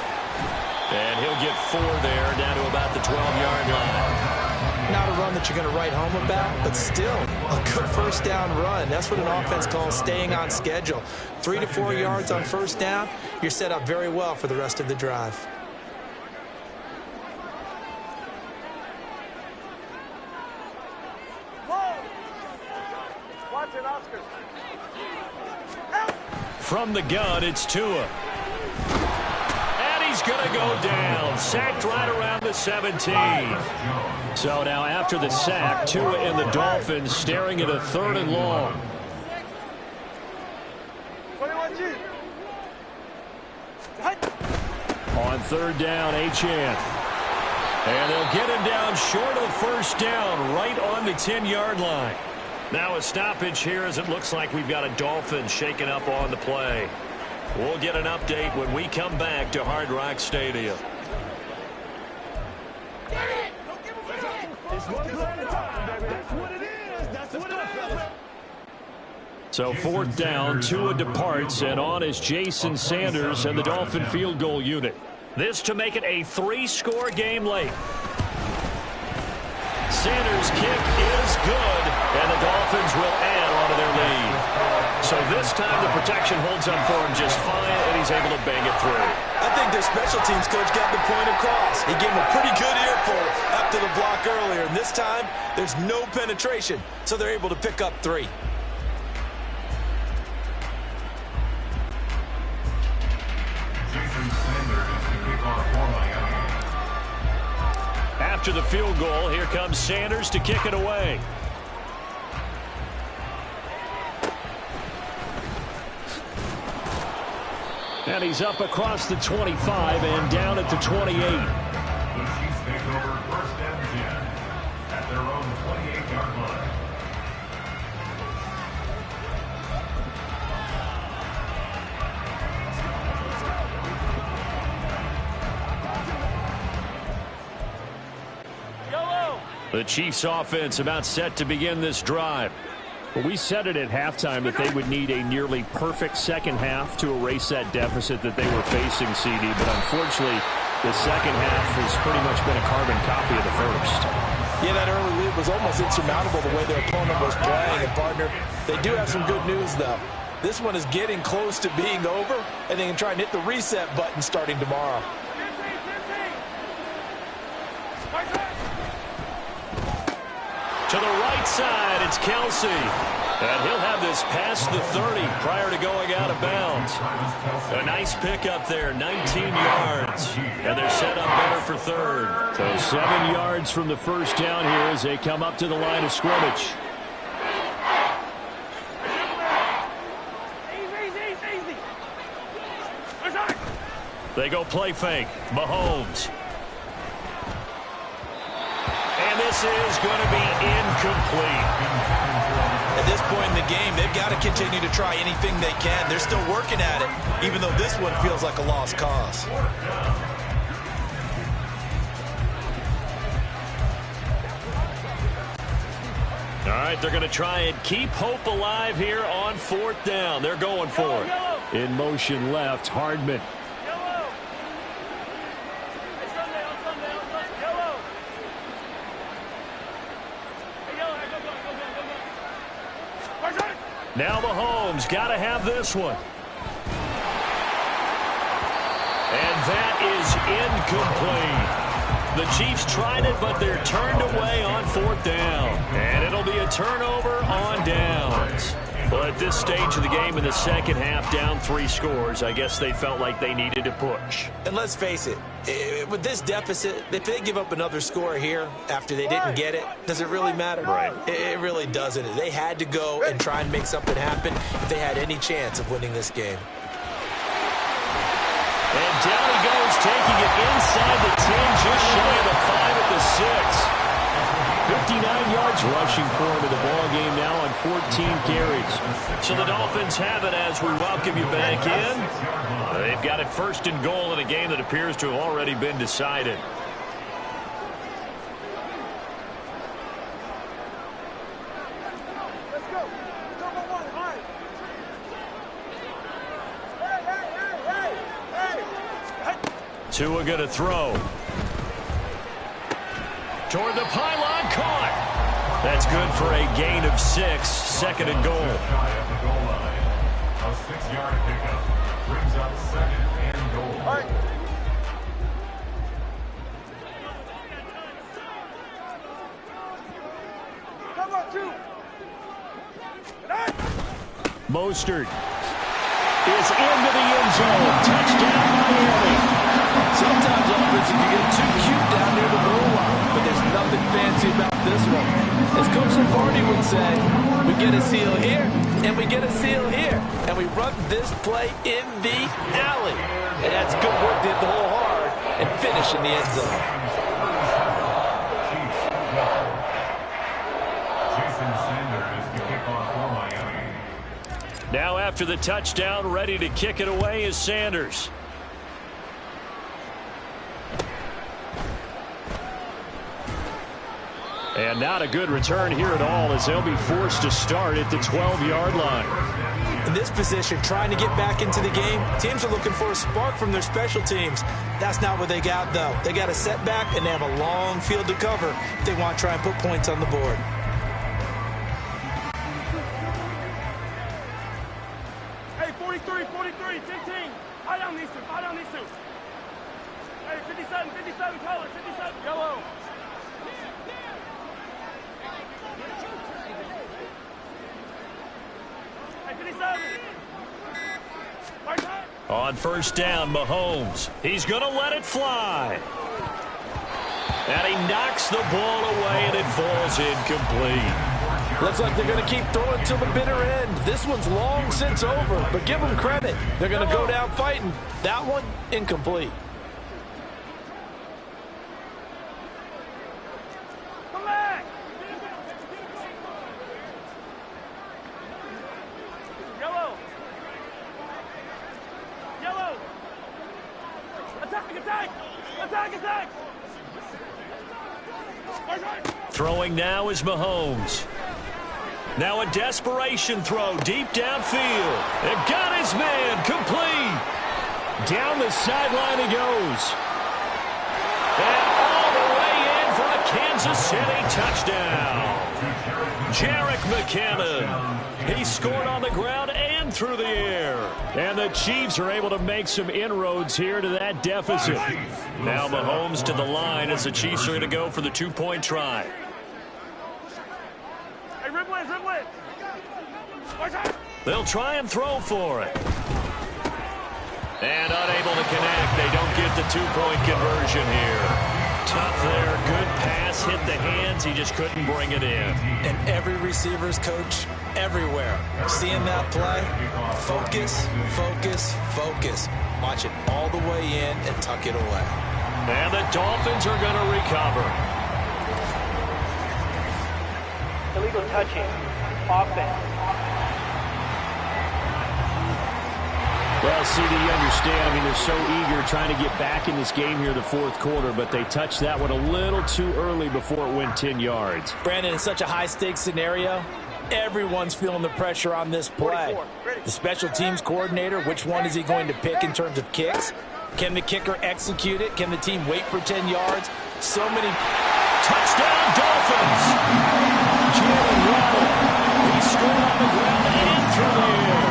And he'll get 4 there, down to about the 12-yard line. Not a run that you're going to write home about, but still a good 1st down run. That's what an offense calls staying on schedule. 3 to 4 yards on 1st down, you're set up very well for the rest of the drive. From the gun, it's Tua. And he's going to go down. Sacked right around the 17. So now after the sack, Tua and the Dolphins staring at a 3rd and long. On 3rd down, Achane. And they'll get him down short of the 1st down, right on the 10-yard line. Now a stoppage here as it looks like we've got a Dolphin shaken up on the play. We'll get an update when we come back to Hard Rock Stadium. So 4th down, Tua departs, and on is Jason Sanders and the Dolphin field goal unit. This to make it a 3-score game late. Sanders' kick is good, and the Dolphins will add onto their lead. So this time the protection holds up for him just fine, and he's able to bang it through. I think their special teams coach got the point across. He gave him a pretty good earful after the block earlier, and this time there's no penetration, so they're able to pick up 3. Jason Sanders is the kickoff for Miami. After the field goal, here comes Sanders to kick it away. And he's up across the 25 and down at the 28. The Chiefs take over 1st and 10 at their own 28-yard line. The Chiefs offense about set to begin this drive. Well, we said it at halftime that they would need a nearly perfect second half to erase that deficit that they were facing, CD. But unfortunately, the second half has pretty much been a carbon copy of the first. Yeah, that early lead was almost insurmountable the way their opponent was playing. And, partner, they do have some good news, though. This one is getting close to being over, and they can try and hit the reset button starting tomorrow. To the right side, it's Kelsey. And he'll have this past the 30 prior to going out of bounds. A nice pickup there, 19 yards. And they're set up better for 3rd. So 7 yards from the 1st down here as they come up to the line of scrimmage. They go play fake. Mahomes. And this is going to be incomplete. At this point in the game, they've got to continue to try anything they can. They're still working at it, even though this one feels like a lost cause. All right, they're going to try and keep hope alive here on 4th down. They're going for it. In motion left, Hardman. Now Mahomes got to have this one. And that is incomplete. The Chiefs tried it, but they're turned away on 4th down. And it'll be a turnover on downs. But at this stage of the game in the second half, down 3 scores, I guess they felt like they needed to push. And let's face it, with this deficit, if they give up another score here after they didn't get it, does it really matter? Right. It really doesn't. They had to go and try and make something happen if they had any chance of winning this game. And down he goes, taking it inside the 10, just shy of the 5 at the 6. 59 yards rushing for him in the ball game now on 14 carries. So the Dolphins have it as we welcome you back in. They've got it 1st and goal in a game that appears to have already been decided. Let's go. Come on, all right. Hey. Tua going to throw. Toward the pylon, caught. That's good for a gain of 6, 2nd and goal. A 6-yard pickup brings up 2nd and goal. All right. Come on, 2. Mostert is into the end zone. Touchdown, Miami. Sometimes offense can get too cute down near the goal line, but there's nothing fancy about this one. As Coach Lombardi would say, we get a seal here, and we get a seal here, and we run this play in the alley. And that's good work to hit the hole hard and finish in the end zone. Jason Sanders to kick off for Miami. Now after the touchdown, ready to kick it away is Sanders. And not a good return here at all as they'll be forced to start at the 12-yard line. In this position, trying to get back into the game, teams are looking for a spark from their special teams. That's not what they got, though. They got a setback, and they have a long field to cover if they want to try and put points on the board. Hey, 43, 15. High down these two. Hey, 57 color, 57, yellow. On 1st down, Mahomes. He's going to let it fly. And he knocks the ball away, and it falls incomplete. Looks like they're going to keep throwing till the bitter end. This one's long since over, but give them credit. They're going to go down fighting. That one, incomplete. Come back. Yellow. Attack. Throwing now is Mahomes. Now a desperation throw deep downfield. And got his man complete. Down the sideline he goes. And all the way in for a Kansas City touchdown. Jerick McKinnon. He scored on the ground and through the air. And the Chiefs are able to make some inroads here to that deficit. Now Mahomes to the line as the Chiefs are going to go for the 2-point try. Hey, Ripley. They'll try and throw for it. And unable to connect. They don't get the 2-point conversion here. Tough there. Good pass. Hit the hands. He just couldn't bring it in. And every receiver's coach everywhere, seeing that play, focus. Watch it all the way in and tuck it away. And the Dolphins are going to recover. Illegal touching. Offense. Well, CD, you understand. I mean, they're so eager trying to get back in this game here in the fourth quarter, but they touched that one a little too early before it went 10 yards. Brandon, in such a high-stakes scenario, everyone's feeling the pressure on this play. The special teams coordinator, which one is he going to pick in terms of kicks? Can the kicker execute it? Can the team wait for 10 yards? So many. Touchdown, Dolphins! Jalen Waddle. He scored on the ground and through the air.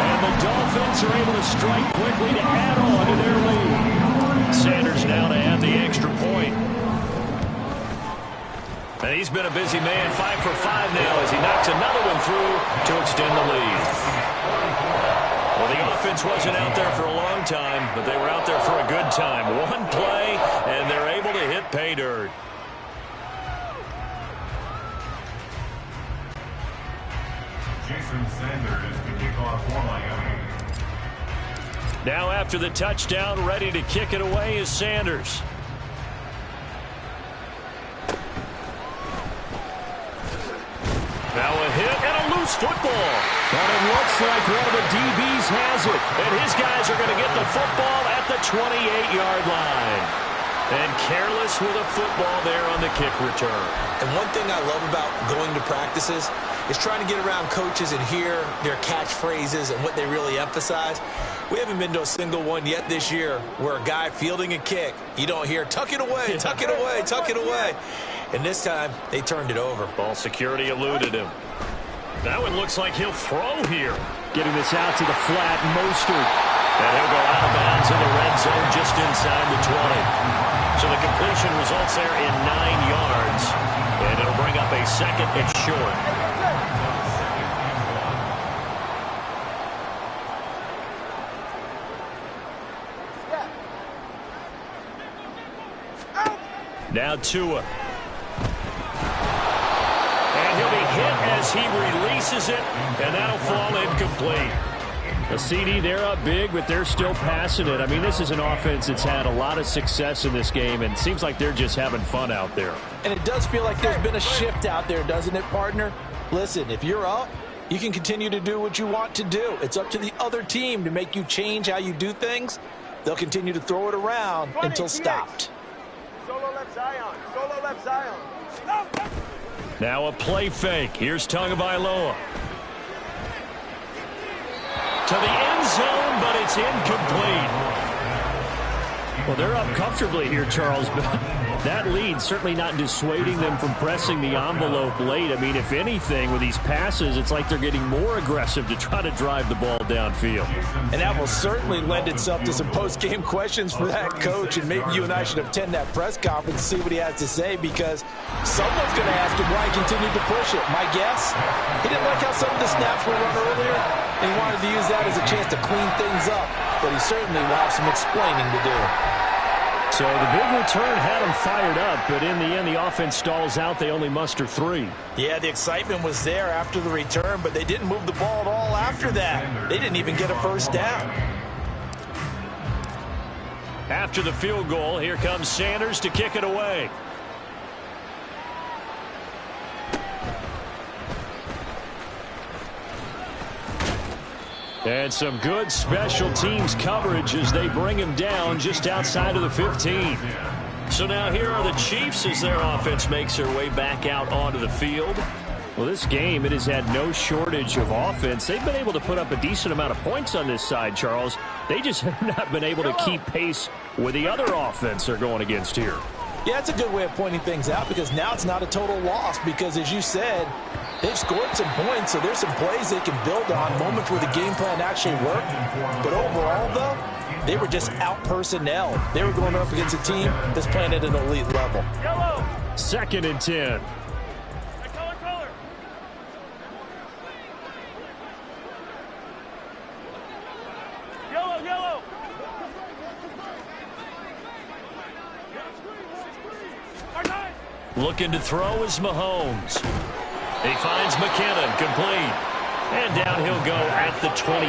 And the Dolphins are able to strike quickly to add on to their lead. Sanders now to add the extra point. And he's been a busy man, 5 for 5 now as he knocks another one through to extend the lead. Well, the offense wasn't out there for a long time, but they were out there for a good time. One play, and they're able to hit pay dirt. Jason Sanders to kick off for Miami. Now after the touchdown, ready to kick it away is Sanders. Now a hit and a loose football. But it looks like one of the DBs has it. And his guys are going to get the football at the 28-yard line. And careless with a football there on the kick return. And one thing I love about going to practices is trying to get around coaches and hear their catchphrases and what they really emphasize. We haven't been to a single one yet this year where a guy fielding a kick, you don't hear, tuck it away, tuck it away, tuck it away. And this time, they turned it over. Ball security eluded him. That one looks like he'll throw here. Getting this out to the flat, Mostert. And he'll go out of bounds in the red zone just inside the 20. So the completion results there in 9 yards. And it'll bring up a second and short. Now Tua. And he'll be hit as he releases it, and that'll fall incomplete. The CD, they're up big, but they're still passing it. I mean, this is an offense that's had a lot of success in this game, and it seems like they're just having fun out there. And it does feel like there's been a shift out there, doesn't it, partner? Listen, if you're up, you can continue to do what you want to do. It's up to the other team to make you change how you do things. They'll continue to throw it around until stopped. Solo left Zion. Solo left Zion. Now a play fake. Here's Tagovailoa. To the end zone, but it's incomplete. Well, they're up comfortably here, Charles, but that lead certainly not dissuading them from pressing the envelope late. I mean, if anything, with these passes, it's like they're getting more aggressive to try to drive the ball downfield. And that will certainly lend itself to some post-game questions for that coach, and maybe you and I should attend that press conference and see what he has to say, because someone's going to ask him why he continued to push it. My guess, he didn't like how some of the snaps were run earlier, and he wanted to use that as a chance to clean things up, but he certainly will have some explaining to do. So the big return had them fired up, but in the end, the offense stalls out. They only muster 3. Yeah, the excitement was there after the return, but they didn't move the ball at all after that. They didn't even get a first down. After the field goal, here comes Sanders to kick it away. And some good special teams coverage as they bring him down just outside of the 15. So now here are the Chiefs as their offense makes their way back out onto the field. Well, this game, it has had no shortage of offense. They've been able to put up a decent amount of points on this side, Charles. They just have not been able to keep pace with the other offense they're going against here. Yeah, it's a good way of pointing things out, because now it's not a total loss, because as you said, they've scored some points, so there's some plays they can build on, moments where the game plan actually worked. But overall, though, they were just out-personnel. They were going up against a team that's playing at an elite level. Yellow. 2nd and 10. Color. Yellow. Looking to throw is Mahomes. He finds McKinnon, complete. And down he'll go at the 25.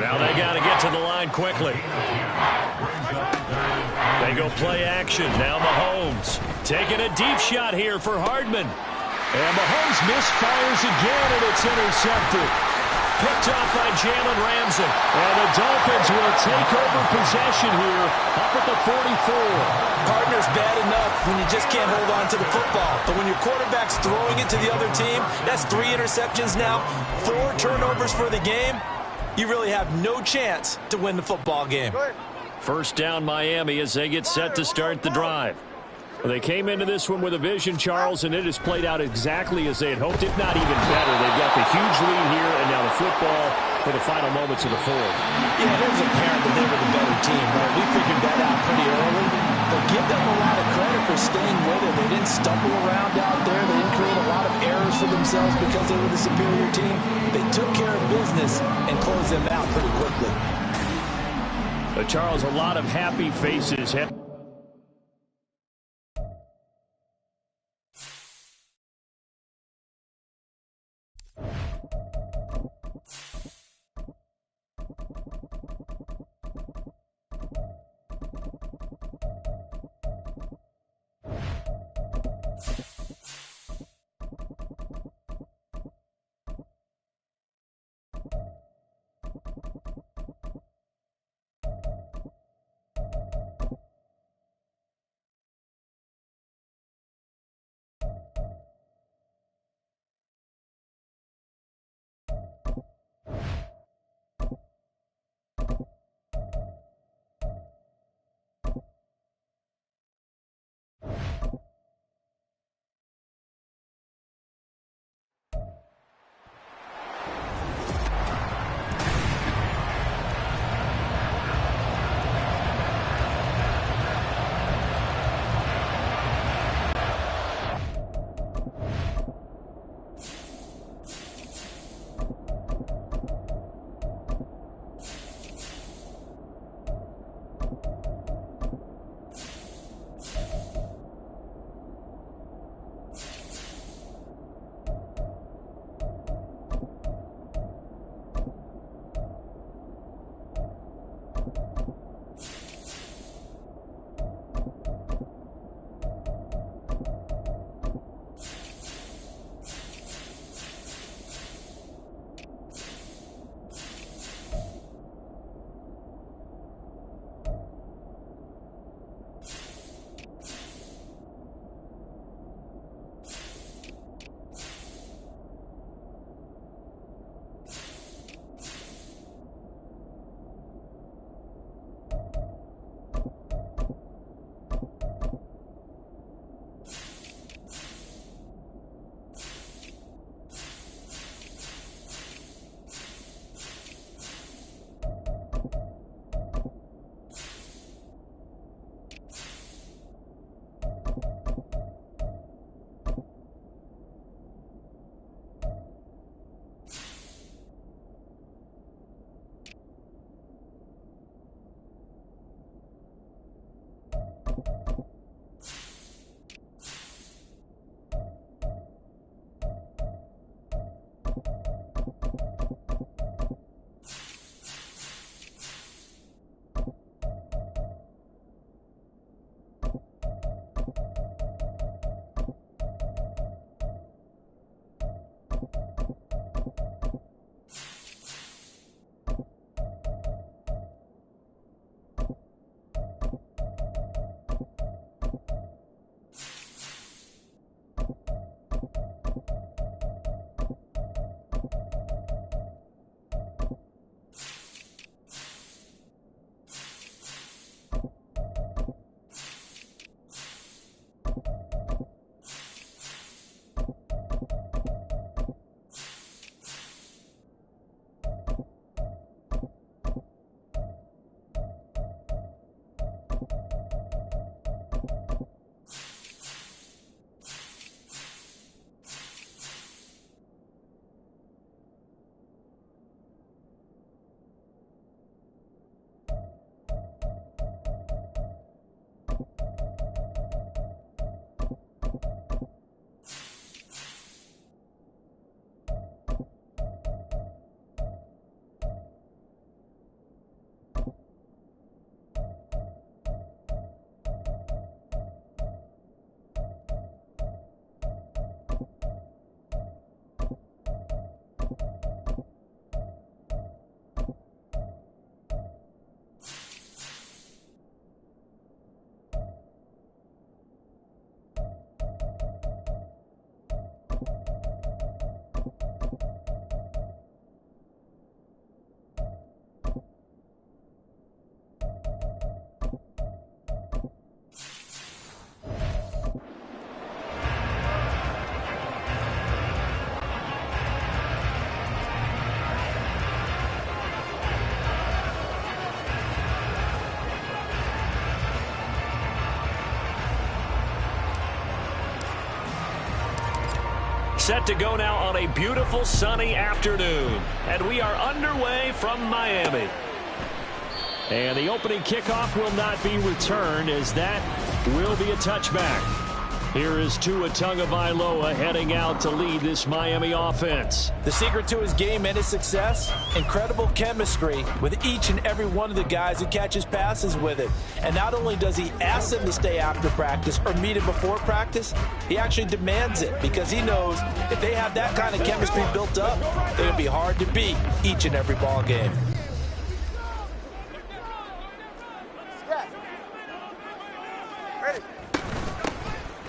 Now they got to get to the line quickly. They go play action. Now Mahomes taking a deep shot here for Hardman. And Mahomes misfires again, and it's intercepted. Picked off by Jalen Ramsey. And the Dolphins will take over possession here up at the 44. Partner's bad enough when you just can't hold on to the football. But when your quarterback's throwing it to the other team, that's 3 interceptions now, 4 turnovers for the game. You really have no chance to win the football game. First down Miami as they get set to start the drive. Well, they came into this one with a vision, Charles, and it has played out exactly as they had hoped, if not even better. They've got the huge lead here, and now the football for the final moments of the fourth. Yeah, it was apparent that they were the better team, right? We figured that out pretty early. But give them a lot of credit for staying with it. They didn't stumble around out there. They didn't create a lot of errors for themselves because they were the superior team. They took care of business and closed them out pretty quickly. But Charles, a lot of happy faces. set to go now on a beautiful sunny afternoon. And we are underway from Miami. And the opening kickoff will not be returned, as that will be a touchback. Here is Gtowncapp heading out to lead this Miami offense. The secret to his game and his success, incredible chemistry with each and every one of the guys who catches passes with him. And not only does he ask them to stay after practice or meet him before practice, he actually demands it, because he knows if they have that kind of chemistry built up, it'll be hard to beat each and every ball game.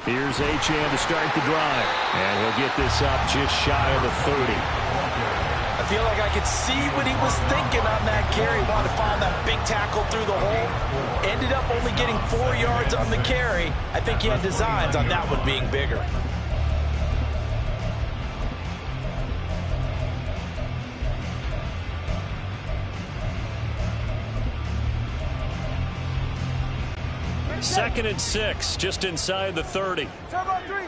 Here's Achane to start the drive. And he'll get this up just shy of the 30. I feel like I could see what he was thinking on that carry. Wanted to find that big tackle through the hole. Ended up only getting 4 yards on the carry. I think he had designs on that one being bigger. Second and 6, just inside the 30. Turbo three,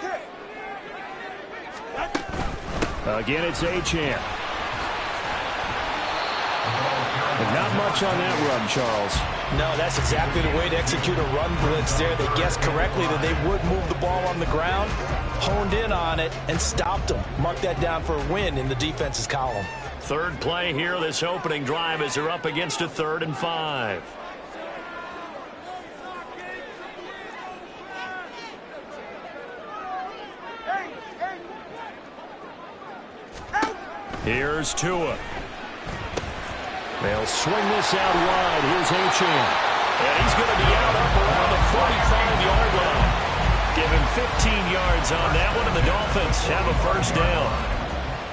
kick. Again, it's Achane. Not much on that run, Charles. No, that's exactly the way to execute a run blitz there. They guessed correctly that they would move the ball on the ground, honed in on it, and stopped them. Mark that down for a win in the defense's column. Third play here, this opening drive, as they're up against a 3rd and 5. Here's Tua. They'll swing this out wide. Here's Achane. And he's going to be out up around the 45-yard line. Give him 15 yards on that one, and the Dolphins have a first down.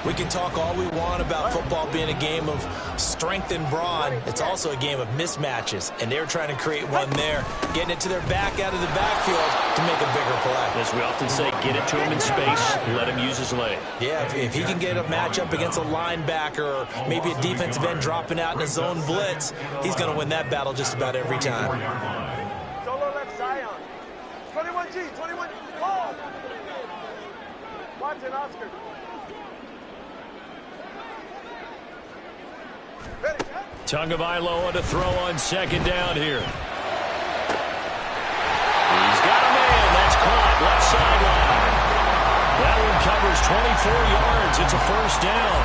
We can talk all we want about football being a game of strength and brawn. It's also a game of mismatches, and they're trying to create one there, getting it to their back out of the backfield to make a bigger play. As we often say, get it to him in space, let him use his leg. Yeah, if he can get a matchup against a linebacker or maybe a defensive end dropping out in a zone blitz, he's going to win that battle just about every time. Solo left Zion. 21G, ball. Watson, Oscar. Gtowncapp to throw on second down here. He's got a man. That's caught left sideline. That one covers 24 yards. It's a first down.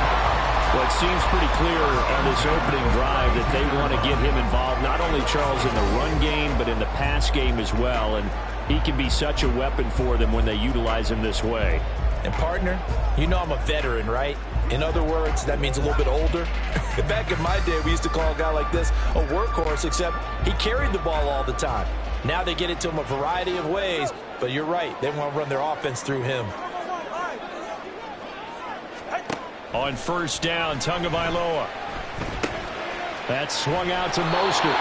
Well, it seems pretty clear on this opening drive that they want to get him involved, not only, Charles, in the run game, but in the pass game as well. And he can be such a weapon for them when they utilize him this way. And, partner, you know I'm a veteran, right? In other words, that means a little bit older. Back in my day, we used to call a guy like this a workhorse, except he carried the ball all the time. Now they get it to him a variety of ways, but you're right. They want to run their offense through him. On first down, Gtowncapp. That's swung out to Mostert.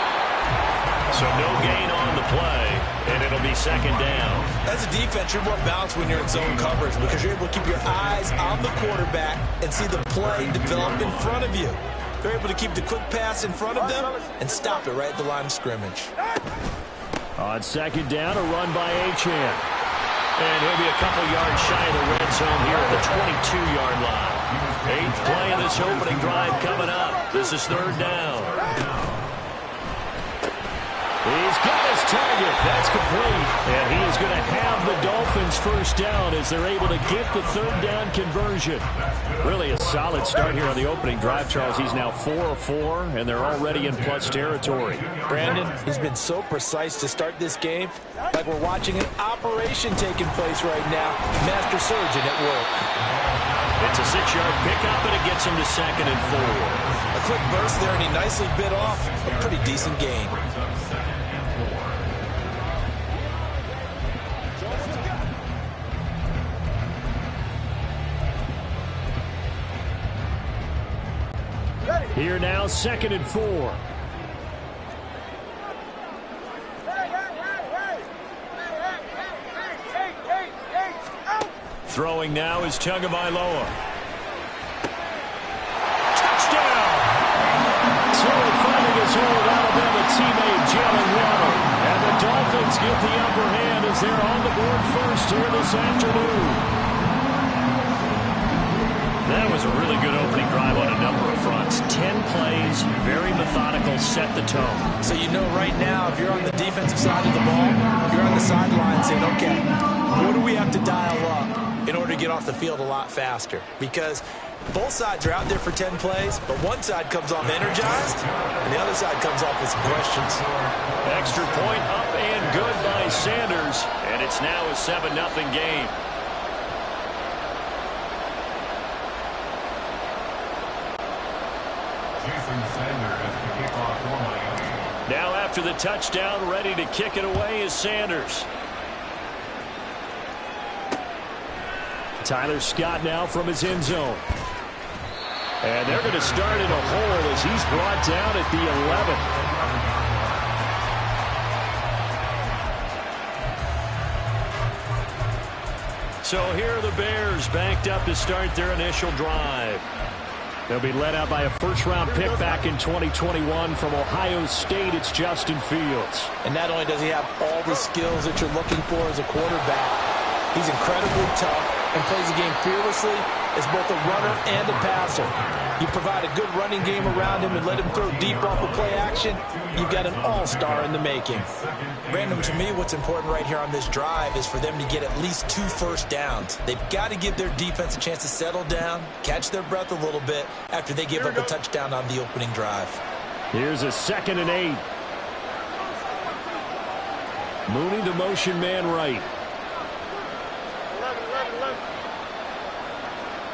So no gain on the play, and it'll be second down. As a defense, you're more balanced when you're in zone coverage because you're able to keep your eyes on the quarterback and see the play develop in front of you. They're able to keep the quick pass in front of them and stop it right at the line of scrimmage. On second down, a run by Achane. And he'll be a couple yards shy of the red zone here at the 22-yard line. 8th play of this opening drive coming up. This is third down. He's got his target. That's complete. And he is going to have the Dolphins first down as they're able to get the third down conversion. Really a solid start here on the opening drive, Charles. He's now 4 of 4, and they're already in plus territory. Brandon, he's been so precise to start this game, like we're watching an operation taking place right now. Master surgeon at work. It's a 6-yard pickup, and it gets him to second and 4. A quick burst there, and he nicely bit off a pretty decent gain. Here now, second and 4. Throwing now is Gtowncapp. Touchdown! Tua finding his old Alabama teammate Jalen Waddle. And the Dolphins get the upper hand as they're on the board first here this afternoon. That was a really good opening drive on a number of fronts. 10 plays, very methodical, set the tone. So you know right now, if you're on the defensive side of the ball, you're on the sideline saying, okay, what do we have to dial up in order to get off the field a lot faster? Because both sides are out there for 10 plays, but one side comes off energized, and the other side comes off with some questions. Extra point up and good by Sanders, and it's now a 7-0 game. Now after the touchdown, ready to kick it away is Sanders. Tyler Scott now from his end zone. And they're going to start in a hole as he's brought down at the 11. So here are the Bears banked up to start their initial drive. They'll be led out by a first-round pick back in 2021 from Ohio State. It's Justin Fields. And not only does he have all the skills that you're looking for as a quarterback, he's incredibly tough and plays the game fearlessly as both a runner and a passer. You provide a good running game around him and let him throw deep off of play action, you've got an all-star in the making. Brandon, to me, what's important right here on this drive is for them to get at least 2 first downs. They've got to give their defense a chance to settle down, catch their breath a little bit after they give up a touchdown on the opening drive. Here's a 2nd and 8. Mooney, the motion man right.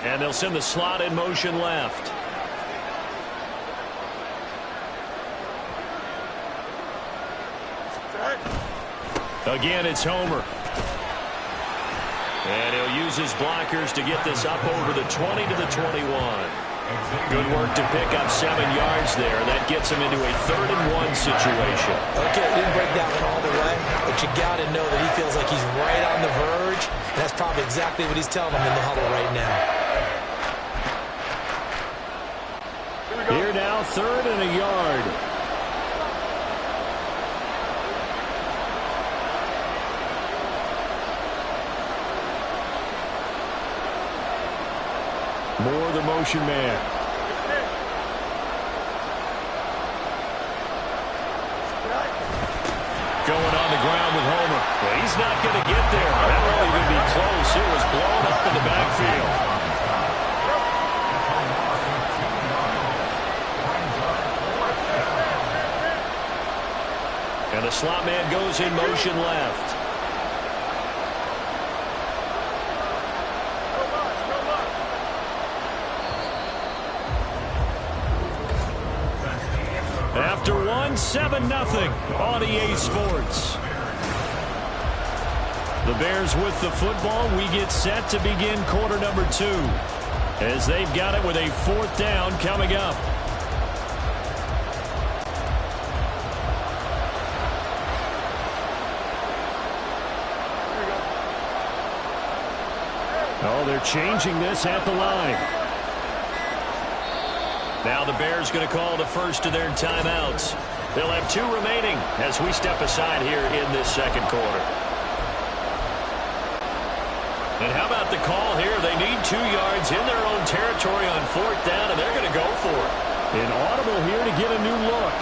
And they'll send the slot in motion left. Again, it's Homer. And he'll use his blockers to get this up over the 20 to the 21. Good work to pick up 7 yards there. That gets him into a 3rd and 1 situation. Okay, didn't break that one all the way, but you got to know that he feels like he's right on the verge, and that's probably exactly what he's telling them in the huddle right now. Here now, 3rd and a yard. Moore, the motion man. Going on the ground with Homer. Well, he's not going to get there. That won't even be close. It was blown up in the backfield. And the slot man goes in motion left. After 7-0 on EA Sports. The Bears with the football. We get set to begin quarter number 2 as they've got it with a 4th down coming up. Oh, they're changing this at the line. Now the Bears going to call the first of their timeouts. They'll have 2 remaining as we step aside here in this second quarter. And how about the call here? They need 2 yards in their own territory on 4th down, and they're going to go for it. An audible here to get a new look.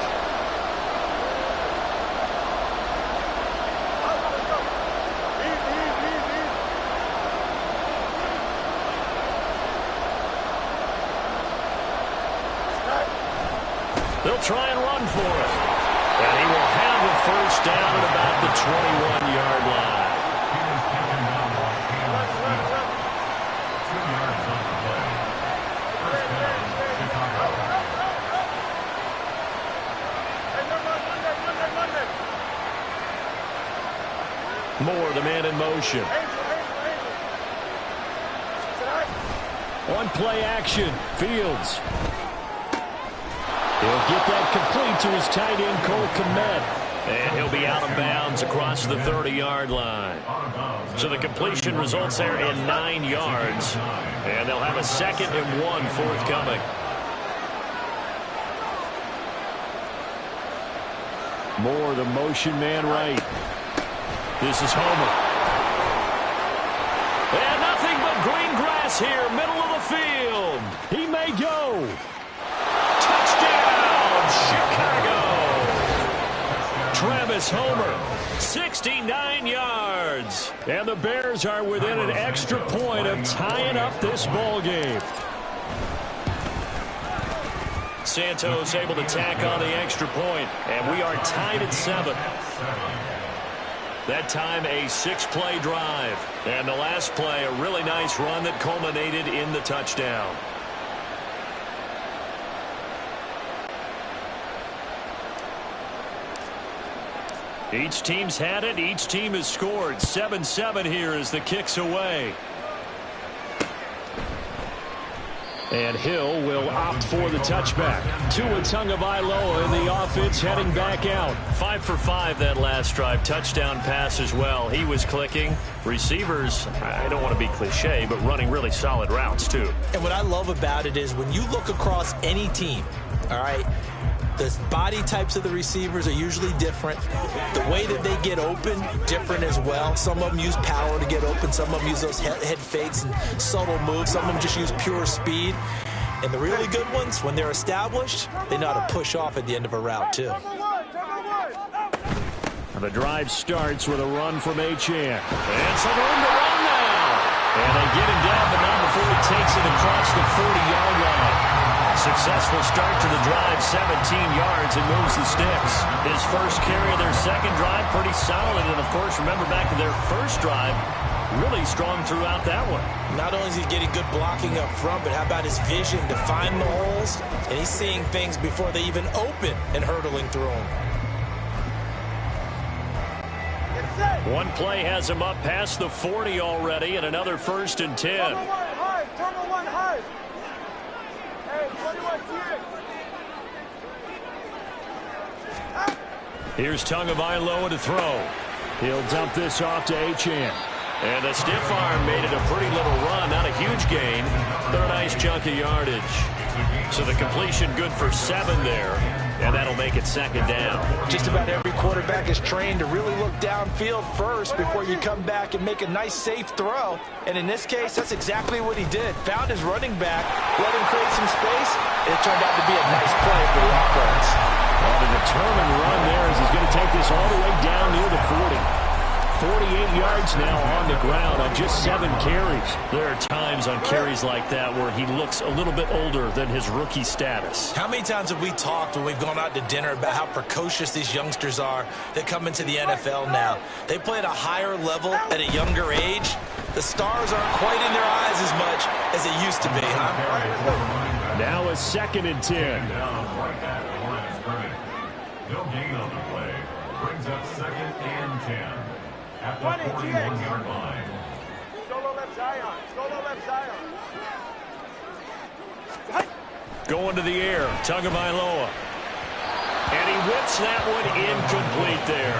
They'll try and run for it. And he will have a first down at about the 21-yard line. Moore, the man in motion. On play action, Fields. He'll get that complete to his tight end, Cole Kmet. And he'll be out of bounds across the 30-yard line. So the completion results there in 9 yards. And they'll have a 2nd and 1 forthcoming. Moore, the motion man right. This is Homer. And nothing but green grass here, middle of the field. He may go. Touchdown, Chicago. Travis Homer, 69 yards. And the Bears are within an extra point of tying up this ball game. Santos able to tack on the extra point, and we are tied at 7. That time a 6-play drive. And the last play, a really nice run that culminated in the touchdown. Each team's had it. Each team has scored. 7-7 here as the kick's away. And Hill will opt for the touchback. Gtowncapp in the offense heading back out. 5 for 5 that last drive. Touchdown pass as well. He was clicking. Receivers, I don't want to be cliche, but running really solid routes too. And what I love about it is when you look across any team, all right, the body types of the receivers are usually different. The way that they get open, different as well. Some of them use power to get open. Some of them use those head fakes and subtle moves. Some of them just use pure speed. And the really good ones, when they're established, they know how to push off at the end of a route, too. The drive starts with a run from Achane. And some room to run now. And they get him down, but not before he takes it across the 40-yard line. Successful start to the drive, 17 yards, and moves the sticks. His first carry of their second drive, pretty solid. And, of course, remember back to their first drive, really strong throughout that one. Not only is he getting good blocking up front, but how about his vision to find the holes? And he's seeing things before they even open and hurdling through them. One play has him up past the 40 already, and another 1st and 10. Turn one high. Hey, 21 Here's Tagovailoa to throw. He'll dump this off to Achane. And a stiff arm made it a pretty little run. Not a huge gain, but a nice chunk of yardage. So the completion good for 7 there. And that'll make it 2nd down. Just about every quarterback is trained to really look downfield first before you come back and make a nice, safe throw. And in this case, that's exactly what he did. Found his running back, let him create some space. It turned out to be a nice play for the offense. Well, the determined run there is he's going to take this all the way down near the 40. 48 yards now on the ground on just 7 carries. There are times on carries like that where he looks a little bit older than his rookie status. How many times have we talked when we've gone out to dinner about how precocious these youngsters are that come into the NFL now? They play at a higher level at a younger age. The stars aren't quite in their eyes as much as it used to be, huh? Now a 2nd and 10. No gain on the play. Brings up 2nd and 10. At the 41-yard line. Solo left Zion. Going to the air, Tagovailoa. And he whips that one incomplete there.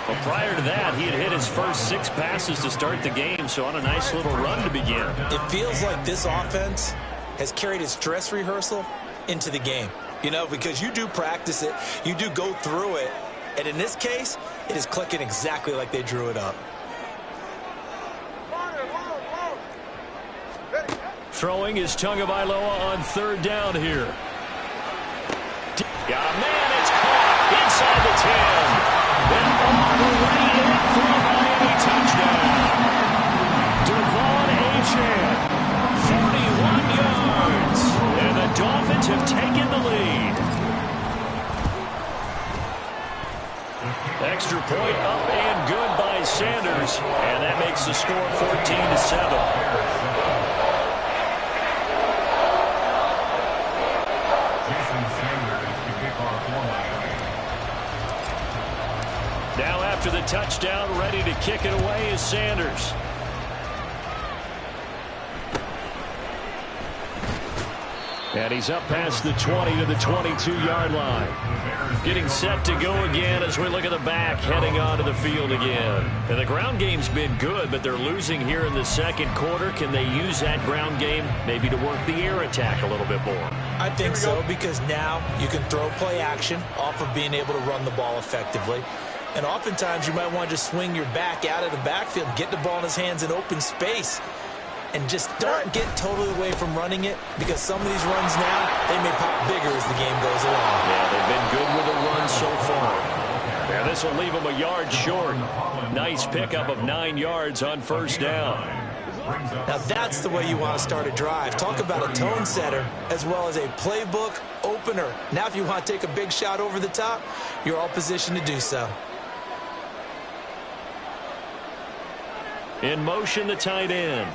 But prior to that, he had hit his first 6 passes to start the game, so on a nice little run to begin. It feels like this offense has carried its dress rehearsal into the game. You know, because you do practice it, you do go through it, and in this case, it is clicking exactly like they drew it up. Throwing is Tagovailoa on 3rd down here. Got a man, it's caught inside the 10. And all the way in for a Miami touchdown. Devon Achane, 41 yards. And the Dolphins have taken the lead. Extra point up and good by Sanders. And that makes the score 14-7. Now after the touchdown, ready to kick it away is Sanders. And he's up past the 20 to the 22-yard line. Getting set to go again as we look at the back, heading onto the field again. And the ground game's been good, but they're losing here in the 2nd quarter. Can they use that ground game maybe to work the air attack a little bit more? I think so, because now you can throw play action off of being able to run the ball effectively. And oftentimes you might want to just swing your back out of the backfield and get the ball in his hands in open space. and just don't get totally away from running it, because some of these runs now, they may pop bigger as the game goes along. Yeah, they've been good with the run so far. Yeah, this will leave them a yard short. Nice pickup of 9 yards on first down. Now that's the way you want to start a drive. Talk about a tone setter as well as a playbook opener. Now if you want to take a big shot over the top, you're all positioned to do so. In motion, the tight end.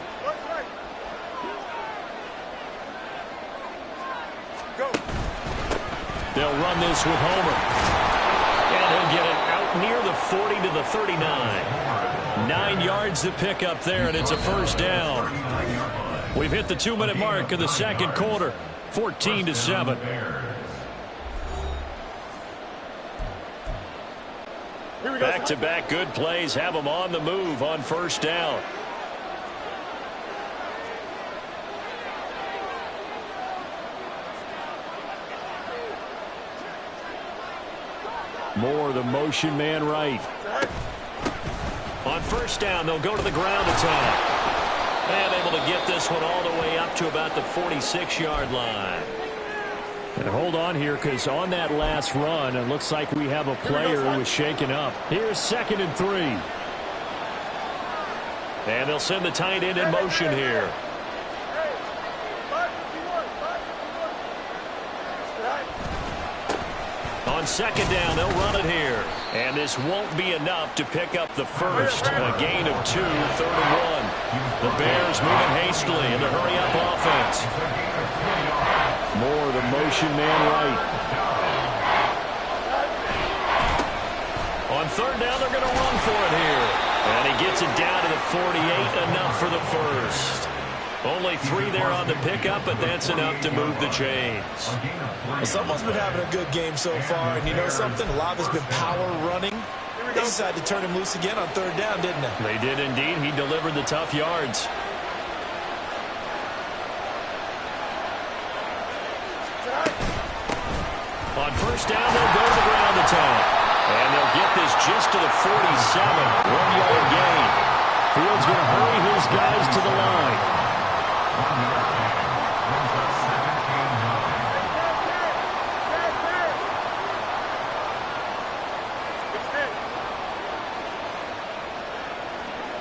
They'll run this with Homer. And he'll get it out near the 40 to the 39. 9 yards to pick up there, and it's a first down. We've hit the 2-minute mark of the second quarter. 14-7. Back-to-back good plays have them on the move on first down. Moore, the motion man right. On first down, they'll go to the ground attack. And able to get this one all the way up to about the 46-yard line. And hold on here, because on that last run, it looks like we have a player who was shaken up. Here's 2nd and 3. And they'll send the tight end in motion here. On second down, they'll run it here. And this won't be enough to pick up the first. A gain of 2, 3rd and 1. The Bears moving hastily in the hurry-up offense. Moore, the motion man right. On third down, they're going to run for it here. And he gets it down to the 48, enough for the first. Only 3 there on the pickup, but that's enough to move the chains. Well, someone's been having a good game so far, and you know something? A lot has been power running. They decided to turn him loose again on third down, didn't they? They did indeed. He delivered the tough yards. On first down, they'll go to the ground attack. And they'll get this just to the 47. 1-yard gain. Fields going to hurry his guys to the line.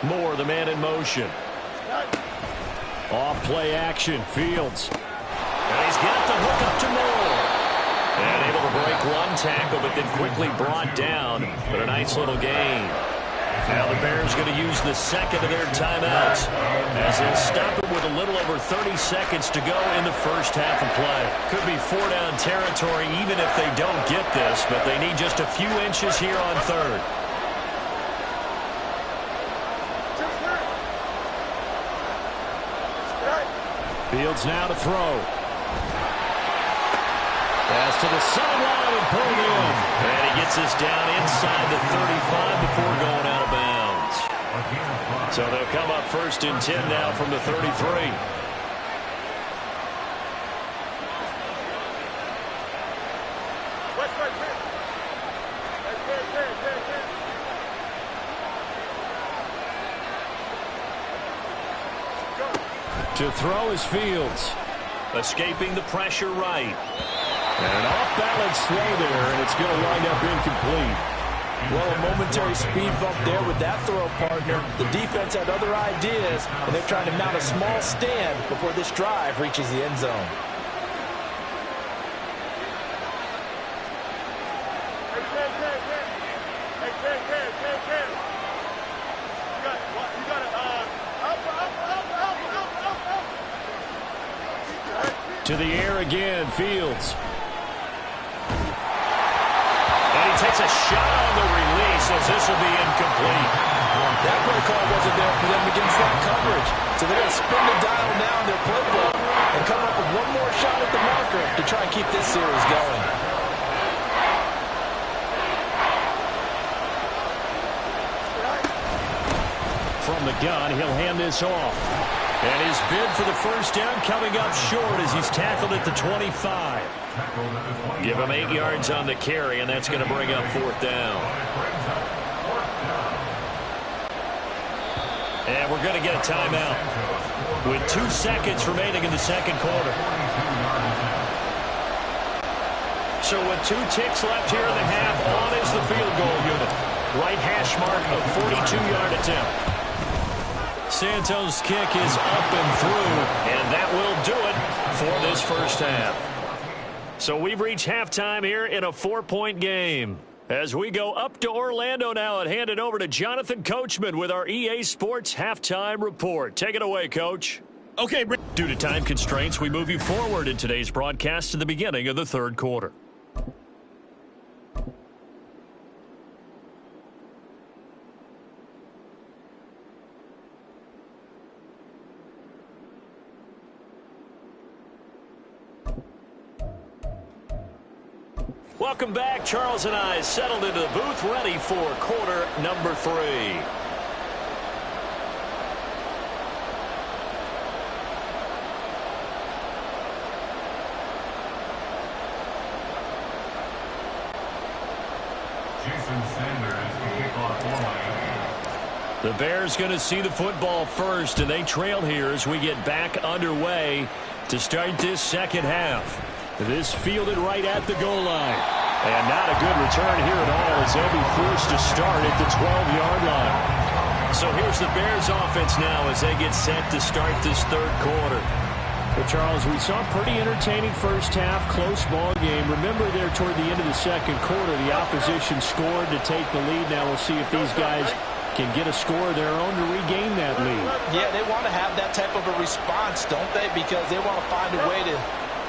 Moore, the man in motion. Off play action, Fields. And he's got the hook up to Moore. And able to break one tackle, but then quickly brought down. But a nice little gain. Now the Bears going to use the second of their timeouts as they'll stop it with a little over 30 seconds to go in the first half of play. Could be 4-down territory even if they don't get this, but they need just a few inches here on third. Fields now to throw. Pass to the sideline and pulled in. And he gets this down inside the 35 before going out of bounds. So they'll come up 1st and 10 now from the 33. To throw is Fields. Escaping the pressure right. And an off-balance throw there, and it's going to wind up incomplete. Well, a momentary speed bump there with that throw, partner. The defense had other ideas, and they're trying to mount a small stand before this drive reaches the end zone. To the air again, Fields. And he takes a shot on the release as this will be incomplete. That play call wasn't there for them against that coverage. So they're going to spin the dial now in their playbook and come up with one more shot at the marker to try and keep this series going. From the gun, he'll hand this off. And his bid for the first down coming up short as he's tackled at the 25. Give him 8 yards on the carry, and that's going to bring up 4th down. And we're going to get a timeout. with 2 seconds remaining in the second quarter. So with 2 ticks left here in the half, on is the field goal unit. Right hash mark of 42-yard attempt. Santos' kick is up and through, and that will do it for this first half. So we've reached halftime here in a 4-point game. As we go up to Orlando now and hand it over to Jonathan Coachman with our EA Sports Halftime Report. Take it away, Coach. Okay, due to time constraints, we move you forward in today's broadcast to the beginning of the third quarter. Welcome back. Charles and I settled into the booth, ready for quarter number 3. Jason Sanders to kick off for Miami. The Bears going to see the football first, and they trail here as we get back underway to start this second half. This fielded right at the goal line. And not a good return here at all as they'll be forced to start at the 12-yard line. So here's the Bears offense now as they get set to start this third quarter. Well, Charles, we saw a pretty entertaining first half, close ball game. Remember there toward the end of the second quarter, the opposition scored to take the lead. Now we'll see if these guys can get a score of their own to regain that lead. Yeah, they want to have that type of a response, don't they? Because they want to find a way to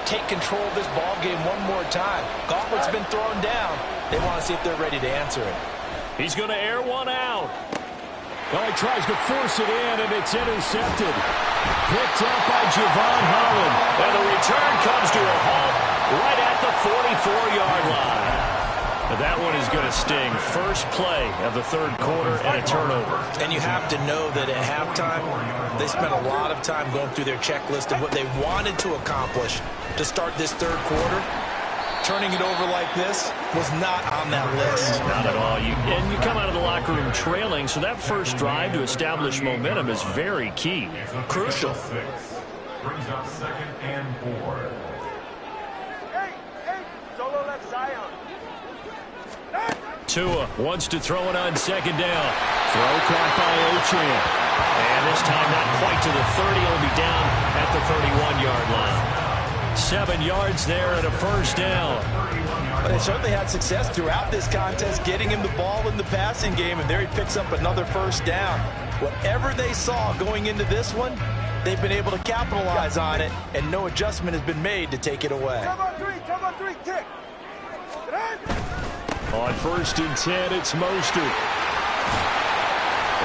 take control of this ball game one more time. Gauntlet's been thrown down. They want to see if they're ready to answer it. He's going to air one out. Well, he tries to force it in, and it's intercepted. Picked up by Javon Holland. And the return comes to a halt right at the 44-yard line. That one is going to sting. First play of the third quarter and a turnover. And you have to know that at halftime, they spent a lot of time going through their checklist of what they wanted to accomplish to start this third quarter. Turning it over like this was not on that list. Not at all. And you come out of the locker room trailing, so that first drive to establish momentum is very key. Crucial. Brings up 2nd and 4. Hey, solo left Zion. Tua wants to throw it on second down. Throw caught by Ochan. And this time not quite to the 30. It'll be down at the 31-yard line. 7 yards there and a first down. But they certainly had success throughout this contest, getting him the ball in the passing game, and there he picks up another first down. Whatever they saw going into this one, they've been able to capitalize on it, and no adjustment has been made to take it away. Come on, three, kick. On 1st and 10, it's Mostert.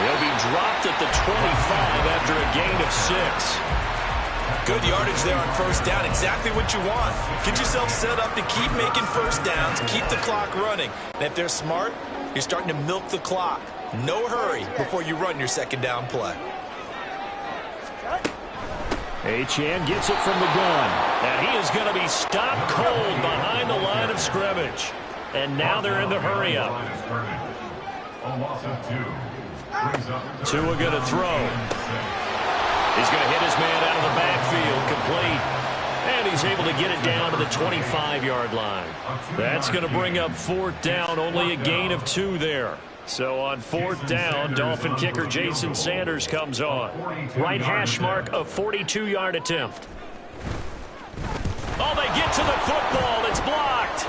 He'll be dropped at the 25 after a gain of 6. Good yardage there on first down. Exactly what you want. Get yourself set up to keep making first downs, keep the clock running. And if they're smart, you're starting to milk the clock. No hurry before you run your second down play. Achane gets it from the gun. And he is going to be stopped cold behind the line of scrimmage. And now they're in the hurry-up. A loss of 2. Brings up Tua going to throw. He's going to hit his man out of the backfield, complete. And he's able to get it down to the 25-yard line. That's going to bring up 4th down, only a gain of 2 there. So on 4th down, Dolphin kicker Jason Sanders comes on. Right hash mark of 42-yard attempt. Oh, they get to the football. It's blocked.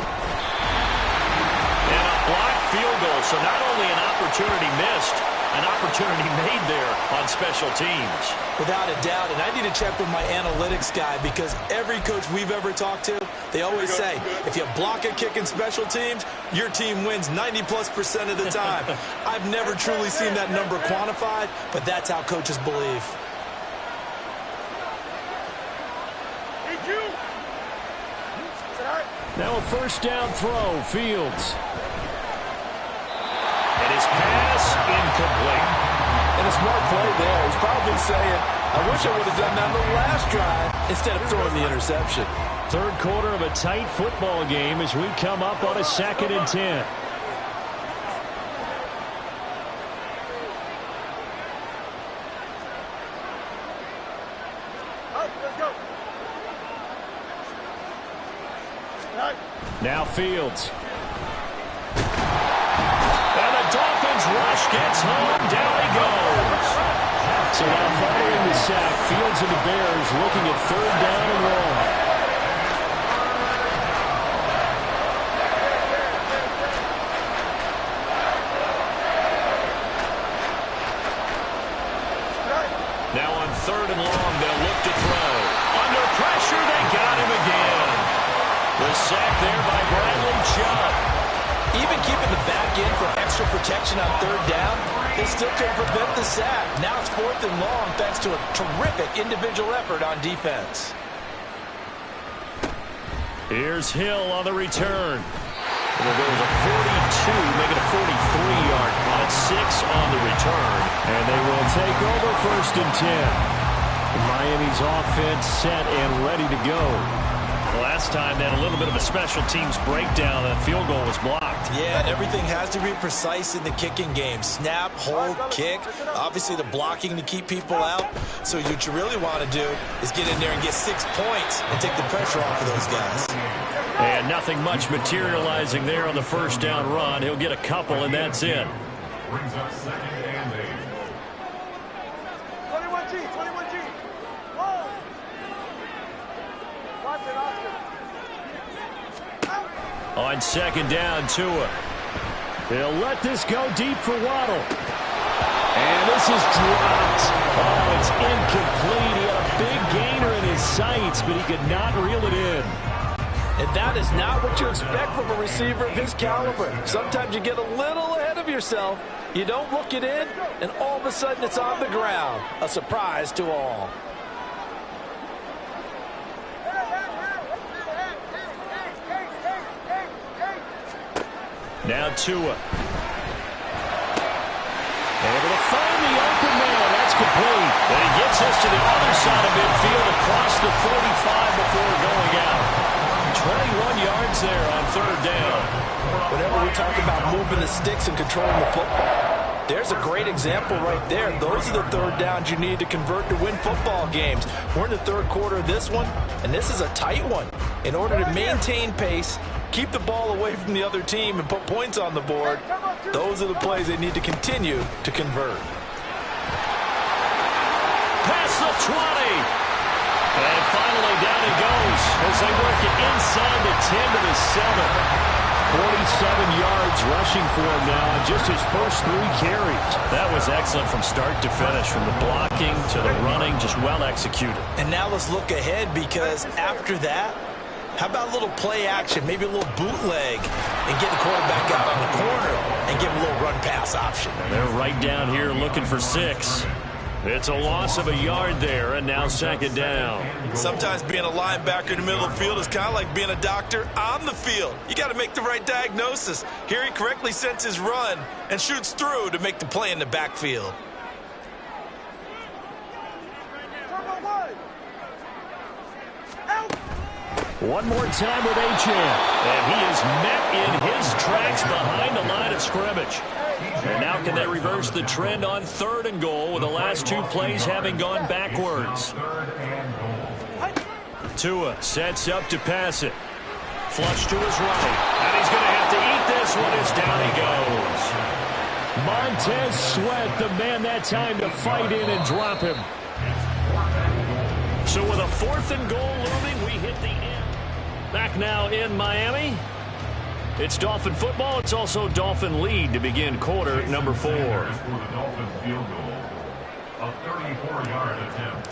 And a blocked field goal. So not only an opportunity missed, an opportunity made there on special teams. Without a doubt, and I need to check with my analytics guy because every coach we've ever talked to, they always say, if you block a kick in special teams, your team wins 90+% of the time. I've never truly seen that number quantified, but that's how coaches believe. Now a first down throw, Fields. And his pass incomplete. And a smart play there. He's probably saying, I wish I would have done that on the last drive instead of throwing the interception. Third quarter of a tight football game as we come up on a 2nd and 10. Now Fields. And the Dolphins rush gets home. Down he goes. So now following the sack, Fields and the Bears looking at 3rd down and long. Now on 3rd and long, they'll look to throw. Under pressure, they got him again. The sack there by Bradley Chubb. Even keeping the back end for extra protection on 3rd down, they still couldn't prevent the sack. Now it's 4th and long thanks to a terrific individual effort on defense. Here's Hill on the return. There goes a 42, make it a 43-yard punt, 6 on the return. And they will take over 1st and 10. Miami's offense set and ready to go. Last time they had a little bit of a special teams breakdown. That field goal was blocked. Yeah, everything has to be precise in the kicking game. Snap, hold, kick. Obviously the blocking to keep people out. So what you really want to do is get in there and get 6 points and take the pressure off of those guys. And nothing much materializing there on the 1st down run. He'll get a couple, and that's it. Brings up 2nd and 8. 21G, 21G. Whoa. Watch it, Oscar. On 2nd down, Tua. They'll let this go deep for Waddle. And this is dropped. Oh, it's incomplete. He had a big gainer in his sights, but he could not reel it in. And that is not what you expect from a receiver of his caliber. Sometimes you get a little ahead of yourself. You don't look it in, and all of a sudden it's on the ground. A surprise to all. Now Tua. Able to find the open man. That's complete. And he gets us to the other side of midfield across the 45 before going out. 21 yards there on 3rd down. Whenever we talk about moving the sticks and controlling the football, there's a great example right there. Those are the 3rd downs you need to convert to win football games. We're in the 3rd quarter of this one, and this is a tight one. In order to maintain pace, keep the ball away from the other team, and put points on the board, those are the plays they need to continue to convert. Past the 20. And finally down he goes as they work it inside the 10 to the 7. 47 yards rushing for him now on just his first 3 carries. That was excellent from start to finish, from the blocking to the running, just well executed. And now let's look ahead, because after that, how about a little play action, maybe a little bootleg, and get the quarterback out on the corner and give him a little run pass option. They're right down here looking for 6. It's a loss of a yard there, and now 2nd down. Sometimes being a linebacker in the middle of the field is kind of like being a doctor on the field. You got to make the right diagnosis. Here he correctly sets his run and shoots through to make the play in the backfield. One more time with Achane. And he is met in his tracks behind the line of scrimmage. And now can they reverse the trend on 3rd and goal with the last 2 plays having gone backwards? Tua sets up to pass it. Flush to his right. And he's going to have to eat this one as down he goes. Montez Sweat, the man that time to fight in and drop him. So with a 4th and goal looming, we hit the end. Back now in Miami. It's Dolphin football. It's also Dolphin lead to begin quarter number 4. For the Dolphins field goal, a 34-yard attempt.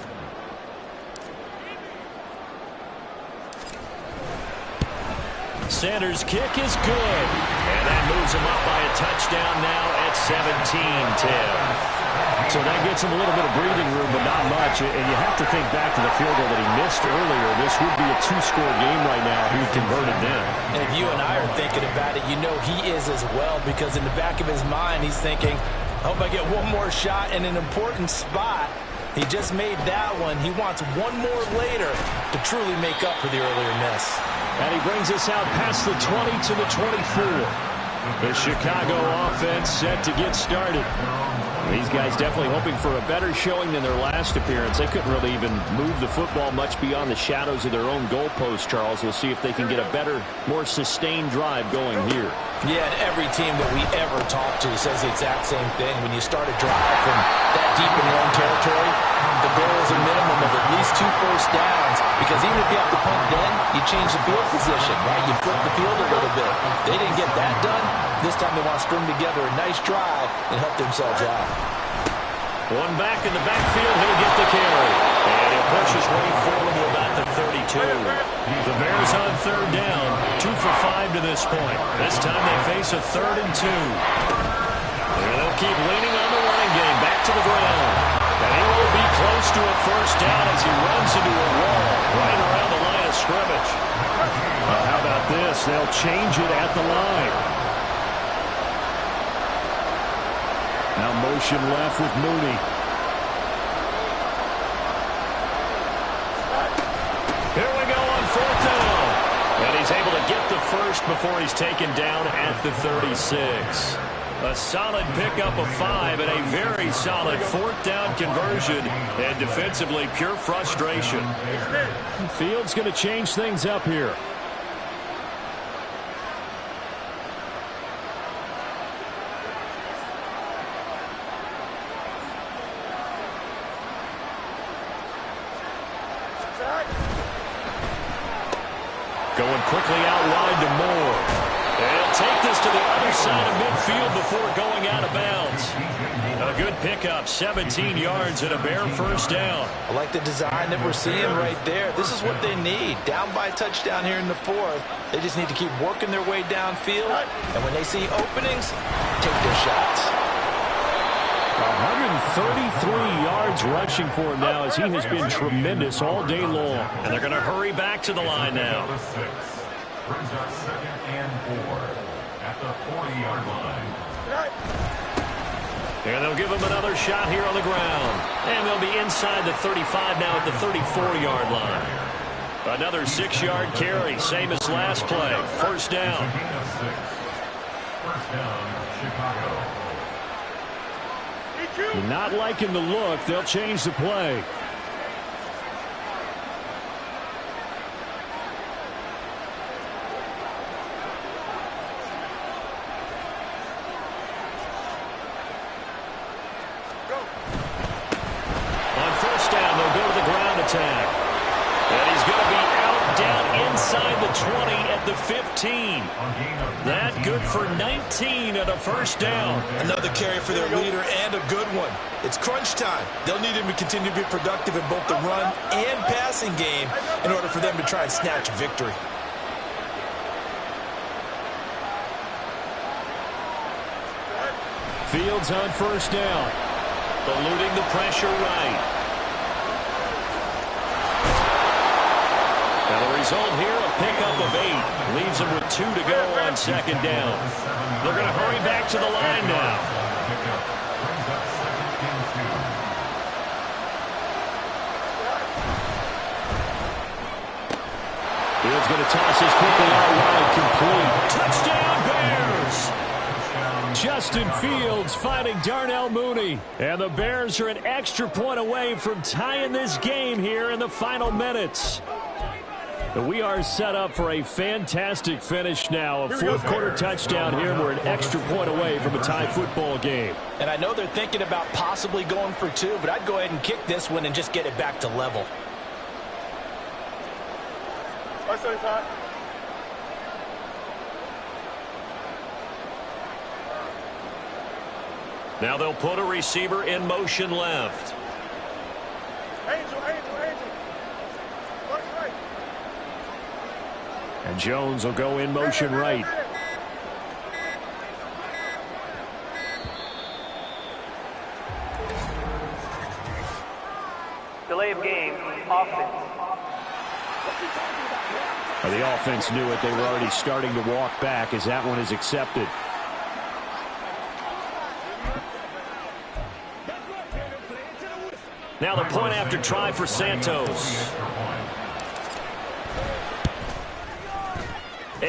Sanders' kick is good. And that moves him up by a touchdown now at 17-10. So that gets him a little bit of breathing room, but not much. And you have to think back to the field goal that he missed earlier. This would be a 2-score game right now if he converted then. And if you and I are thinking about it, you know he is as well, because in the back of his mind, he's thinking, I hope I get one more shot in an important spot. He just made that one. He wants one more later to truly make up for the earlier miss. And he brings us out past the 20 to the 24. The Chicago offense set to get started. These guys definitely hoping for a better showing than their last appearance. They couldn't really even move the football much beyond the shadows of their own goalpost, Charles. We'll see if they can get a better, more sustained drive going here. Yeah, and every team that we ever talk to says the exact same thing. When you start a drive from that deep in your own territory, the goal is a minimum of at least 2 first downs, because even if you have to punt then, you change the field position, right? You flip the field a little bit. They didn't get that done. This time they want to string together a nice drive and help themselves out. One back in the backfield, he'll get the carry. And he'll push his way forward to about the 32. The Bears on third down, 2 for 5 to this point. This time they face a 3rd and 2. And they'll keep leaning on the running game, back to the ground. And he will be close to a first down as he runs into a wall right around the line of scrimmage. Well, how about this? They'll change it at the line. Now motion left with Mooney. Here we go on 4th down. And he's able to get the first before he's taken down at the 36. A solid pickup of 5 and a very solid 4th down conversion. And defensively, pure frustration. Fields going to change things up here. Going quickly out wide to Moore. And take this to the other side of midfield before going out of bounds. A good pickup, 17 yards and a Bear first down. I like the design that we're seeing right there. This is what they need. Down by a touchdown here in the 4th. They just need to keep working their way downfield. And when they see openings, take their shots. 133 yards rushing for him now as he has been tremendous all day long. And they're going to hurry back to the line now. Brings up 2nd and 4 at the 40-yard line. And they'll give him another shot here on the ground. And they'll be inside the 35 now at the 34-yard line. Another 6-yard carry, same as last play. First down. First down, Chicago. Not liking the look. They'll change the play. On first down, they'll go to the ground attack. And he's going to be out down inside the 20 at the 15. That good for 19 at a first down. Another carry for their leader and a good one. It's crunch time. They'll need him to continue to be productive in both the run and passing game in order for them to try and snatch a victory. Fields on first down. Eluding the pressure right. Now the result here, a pickup of 8. Leaves them with 2 to go on second down. They're going to hurry back to the line now. Fields going to toss this quickly out wide, complete. Touchdown Bears! Justin Fields finding Darnell Mooney. And the Bears are an extra point away from tying this game here in the final minutes. We are set up for a fantastic finish now. A 4th quarter touchdown here. We're an extra point away from a tie football game. And I know they're thinking about possibly going for 2, but I'd go ahead and kick this one and just get it back to level. Now they'll put a receiver in motion left. Angel. And Jones will go in motion right. Delay of game, offense. The offense knew it. They were already starting to walk back as that one is accepted. Now the point after try for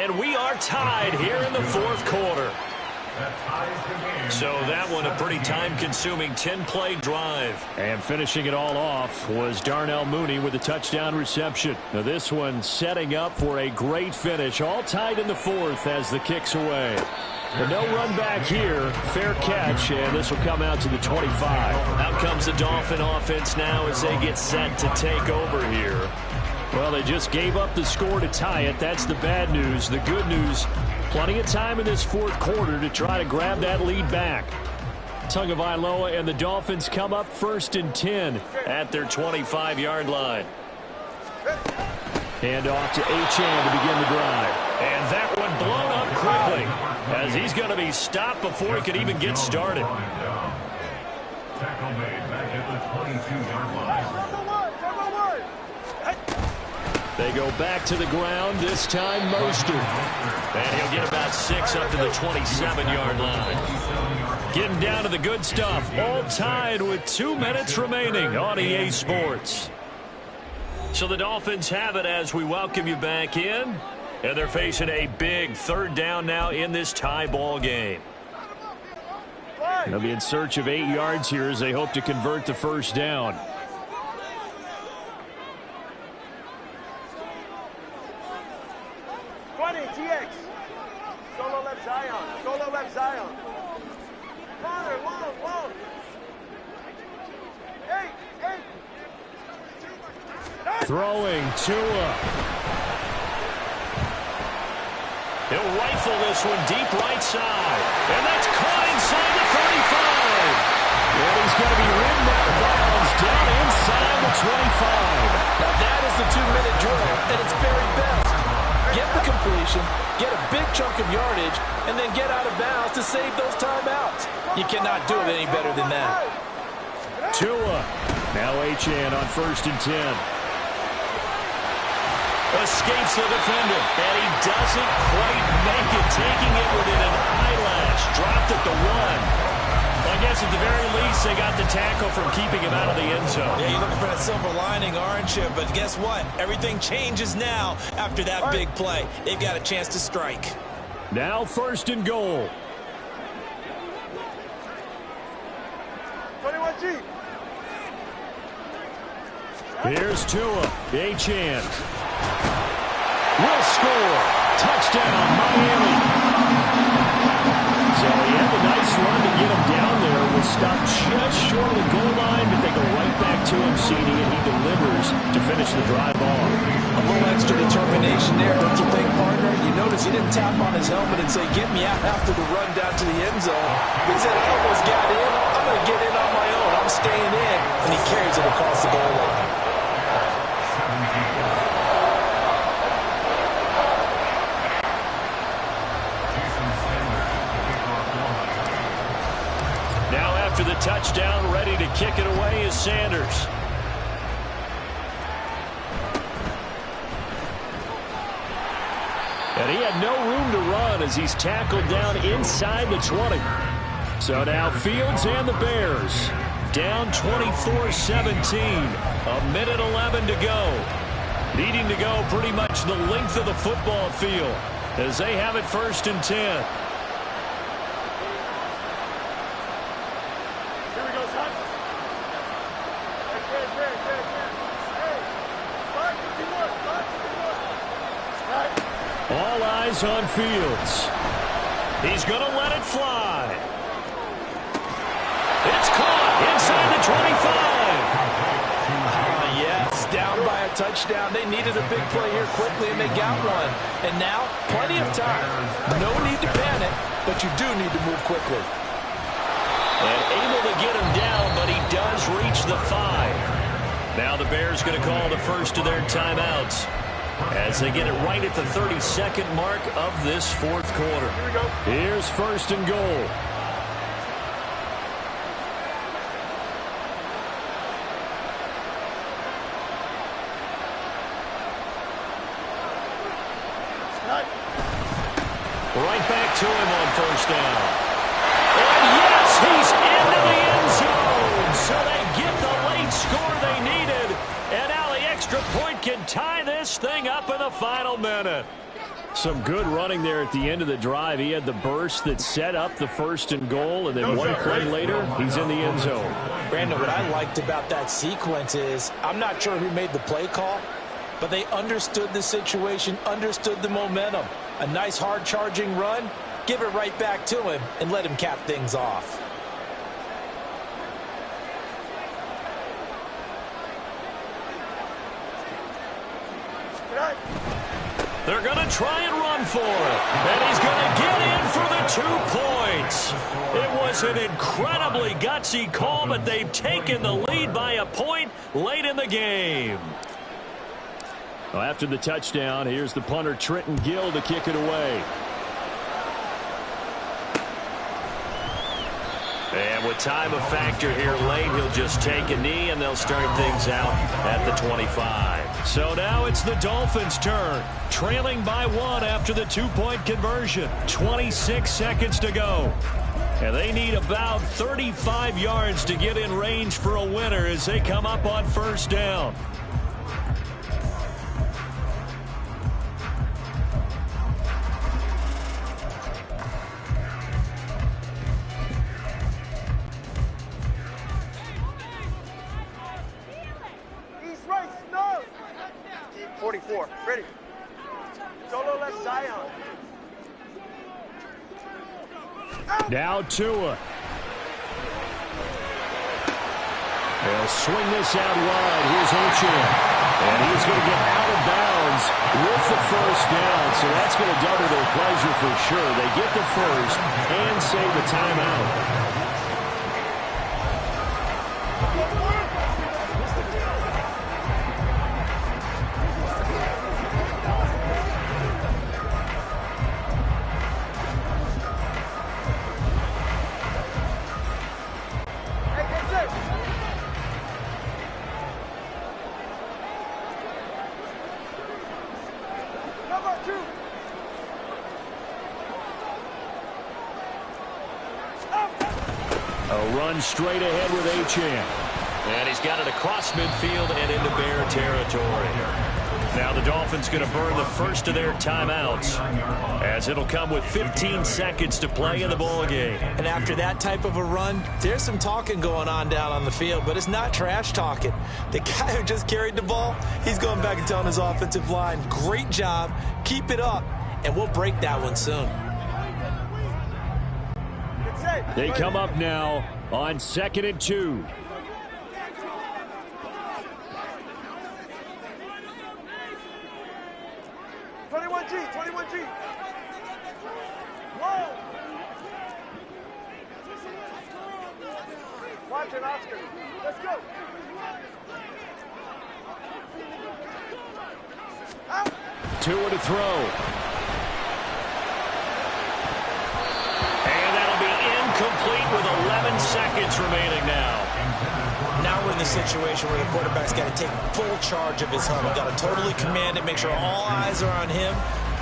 And we are tied here in the fourth quarter. So that one a pretty time-consuming 10-play drive. And finishing it all off was Darnell Mooney with a touchdown reception. Now this one setting up for a great finish. All tied in the fourth as the kick's away. But no run back here. Fair catch, and this will come out to the 25. Out comes the Dolphin offense now as they get set to take over here. Well, they just gave up the score to tie it. That's the bad news. The good news, plenty of time in this fourth quarter to try to grab that lead back. Tagovailoa and the Dolphins come up 1st and 10 at their 25-yard line. Hand off to Achane to begin the drive. And that one blown up quickly as he's going to be stopped before he could even get started. Tackle made back at the 22-yard line. They go back to the ground, this time Mostert. And he'll get about 6 up to the 27-yard line. Getting down to the good stuff, all tied with 2 minutes remaining on EA Sports. So the Dolphins have it as we welcome you back in. And they're facing a big 3rd down now in this tie ball game. They'll be in search of 8 yards here as they hope to convert the 1st down. TX. Solo left Zion. Solo left Zion. Corner, long. Hey. Throwing Tua. He'll rifle this one deep right side. And that's caught inside the 35. And he's going to be ridden out of bounds down inside the 25. Now that is the 2-minute drill, and it's very best. Get the completion, get a big chunk of yardage, and then get out of bounds to save those timeouts. You cannot do it any better than that. Tua. Now Achane on 1st and 10. Escapes the defender, and he doesn't quite make it, taking it within an eyelash. Dropped at the 1. I guess at the very least, they got the tackle from keeping him out of the end zone. Yeah, you're looking for that silver lining, aren't you? But guess what? Everything changes now after that big play. They've got a chance to strike. Now 1st and goal. 21G. Here's Tua. Achane. Will score. Touchdown, Miami. So he had a nice run to get him down there. Was stopped just short of the goal line, but they go right back to him, CD, and he delivers to finish the drive off. A little extra determination there, don't you think, partner? You notice he didn't tap on his helmet and say, get me out after the run down to the end zone. He said, I almost got in. I'm going to get in on my own. I'm staying in. And he carries it across the goal line. Now after the touchdown, ready to kick it away is Sanders. And he had no room to run as he's tackled down inside the 20. So now Fields and the Bears down 24-17. A minute 11 to go. Needing to go pretty much the length of the football field as they have it 1st and 10. All eyes on Fields. He's going to let it fly. It's caught inside the 25. Yes, down by a touchdown. They needed a big play here quickly, and they got one. And now, plenty of time. No need to panic, but you do need to move quickly. And able to get him down, but he does reach the 5. Now the Bears going to call the first of their timeouts as they get it right at the 32nd mark of this fourth quarter. Here we go. Here's 1st and goal. Right back to him on 1st down. And yes, he's into the end zone. So they get the late score they needed. And now the extra point can tie this thing up in the final minute. Some good running there at the end of the drive. He had the burst that set up the 1st and goal, and then one play later, he's in the end zone. Brandon, what I liked about that sequence is I'm not sure who made the play call, but they understood the situation, understood the momentum. A nice hard-charging run, give it right back to him, and let him cap things off. They're going to try and run for it. And he's going to get in for the 2 points. It was an incredibly gutsy call, but they've taken the lead by a point late in the game. Well, after the touchdown, here's the punter, Trenton Gill, to kick it away. And with time a factor here late, he'll just take a knee, and they'll start things out at the 25. So now it's the Dolphins' turn, trailing by 1 after the 2-point conversion. 26 seconds to go. And they need about 35 yards to get in range for a winner as they come up on 1st down. East right, snow. 44, ready. Solo left, Zion. Now Tua. They'll swing this out wide. Here's Ochan. And he's going to get out of bounds with the 1st down. So that's going to double their pleasure for sure. They get the 1st and save the timeout. Straight ahead with Ochan. And he's got it across midfield and into Bear territory. Now the Dolphins going to burn the 1st of their timeouts, as it'll come with 15 seconds to play in the ball game. And after that type of a run, there's some talking going on down on the field, but it's not trash talking. The guy who just carried the ball, he's going back and telling his offensive line, great job, keep it up, and we'll break that one soon. They come up now on 2nd and 2. Watch it, Oscar. Let's go. Tua to throw. And that'll be incomplete with 11 seconds remaining now. Now we're in the situation where the quarterback's got to take full charge of his huddle. Got to totally command it, make sure all eyes are on him.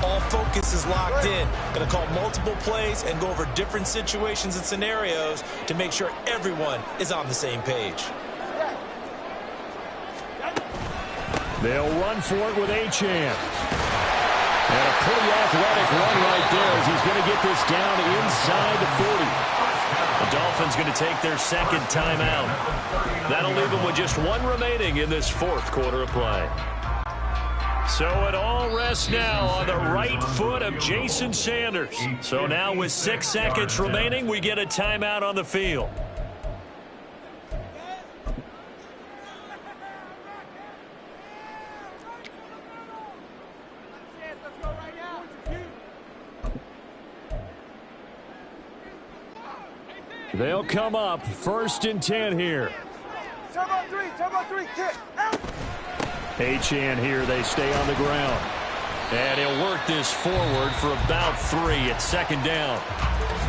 All focus is locked in. Going to call multiple plays and go over different situations and scenarios to make sure everyone is on the same page. They'll run for it with Ochan. And a pretty athletic run right there as he's going to get this down inside the 40. The Dolphins going to take their 2nd timeout. That'll leave them with just 1 remaining in this 4th quarter of play. So it all rests now on the right foot of Jason Sanders. So now with 6 seconds remaining, we get a timeout on the field. They'll come up 1st and 10 here. Turbo 3, kick. Out. Ochan here, they stay on the ground. And he'll work this forward for about 3 at 2nd down.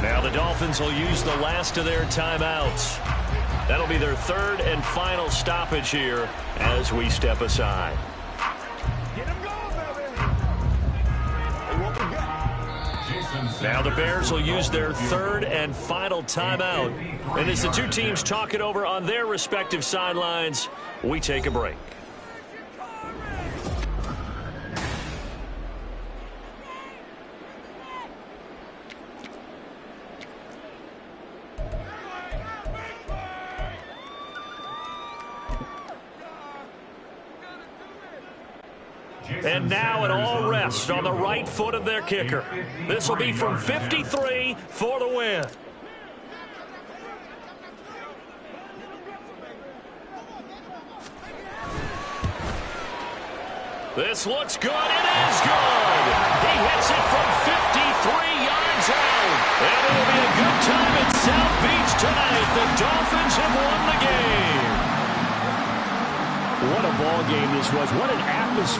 Now the Dolphins will use the last of their timeouts. That'll be their 3rd and final stoppage here as we step aside. Now the Bears will use their 3rd and final timeout. And as the 2 teams talk it over on their respective sidelines, we take a break. And now it all rests on the right foot of their kicker. This will be from 53 for the win. This looks good. It is good. He hits it from 53 yards out. And it'll be a good time at South Beach tonight. The Dolphins have won the game. What a ball game this was. What an atmosphere.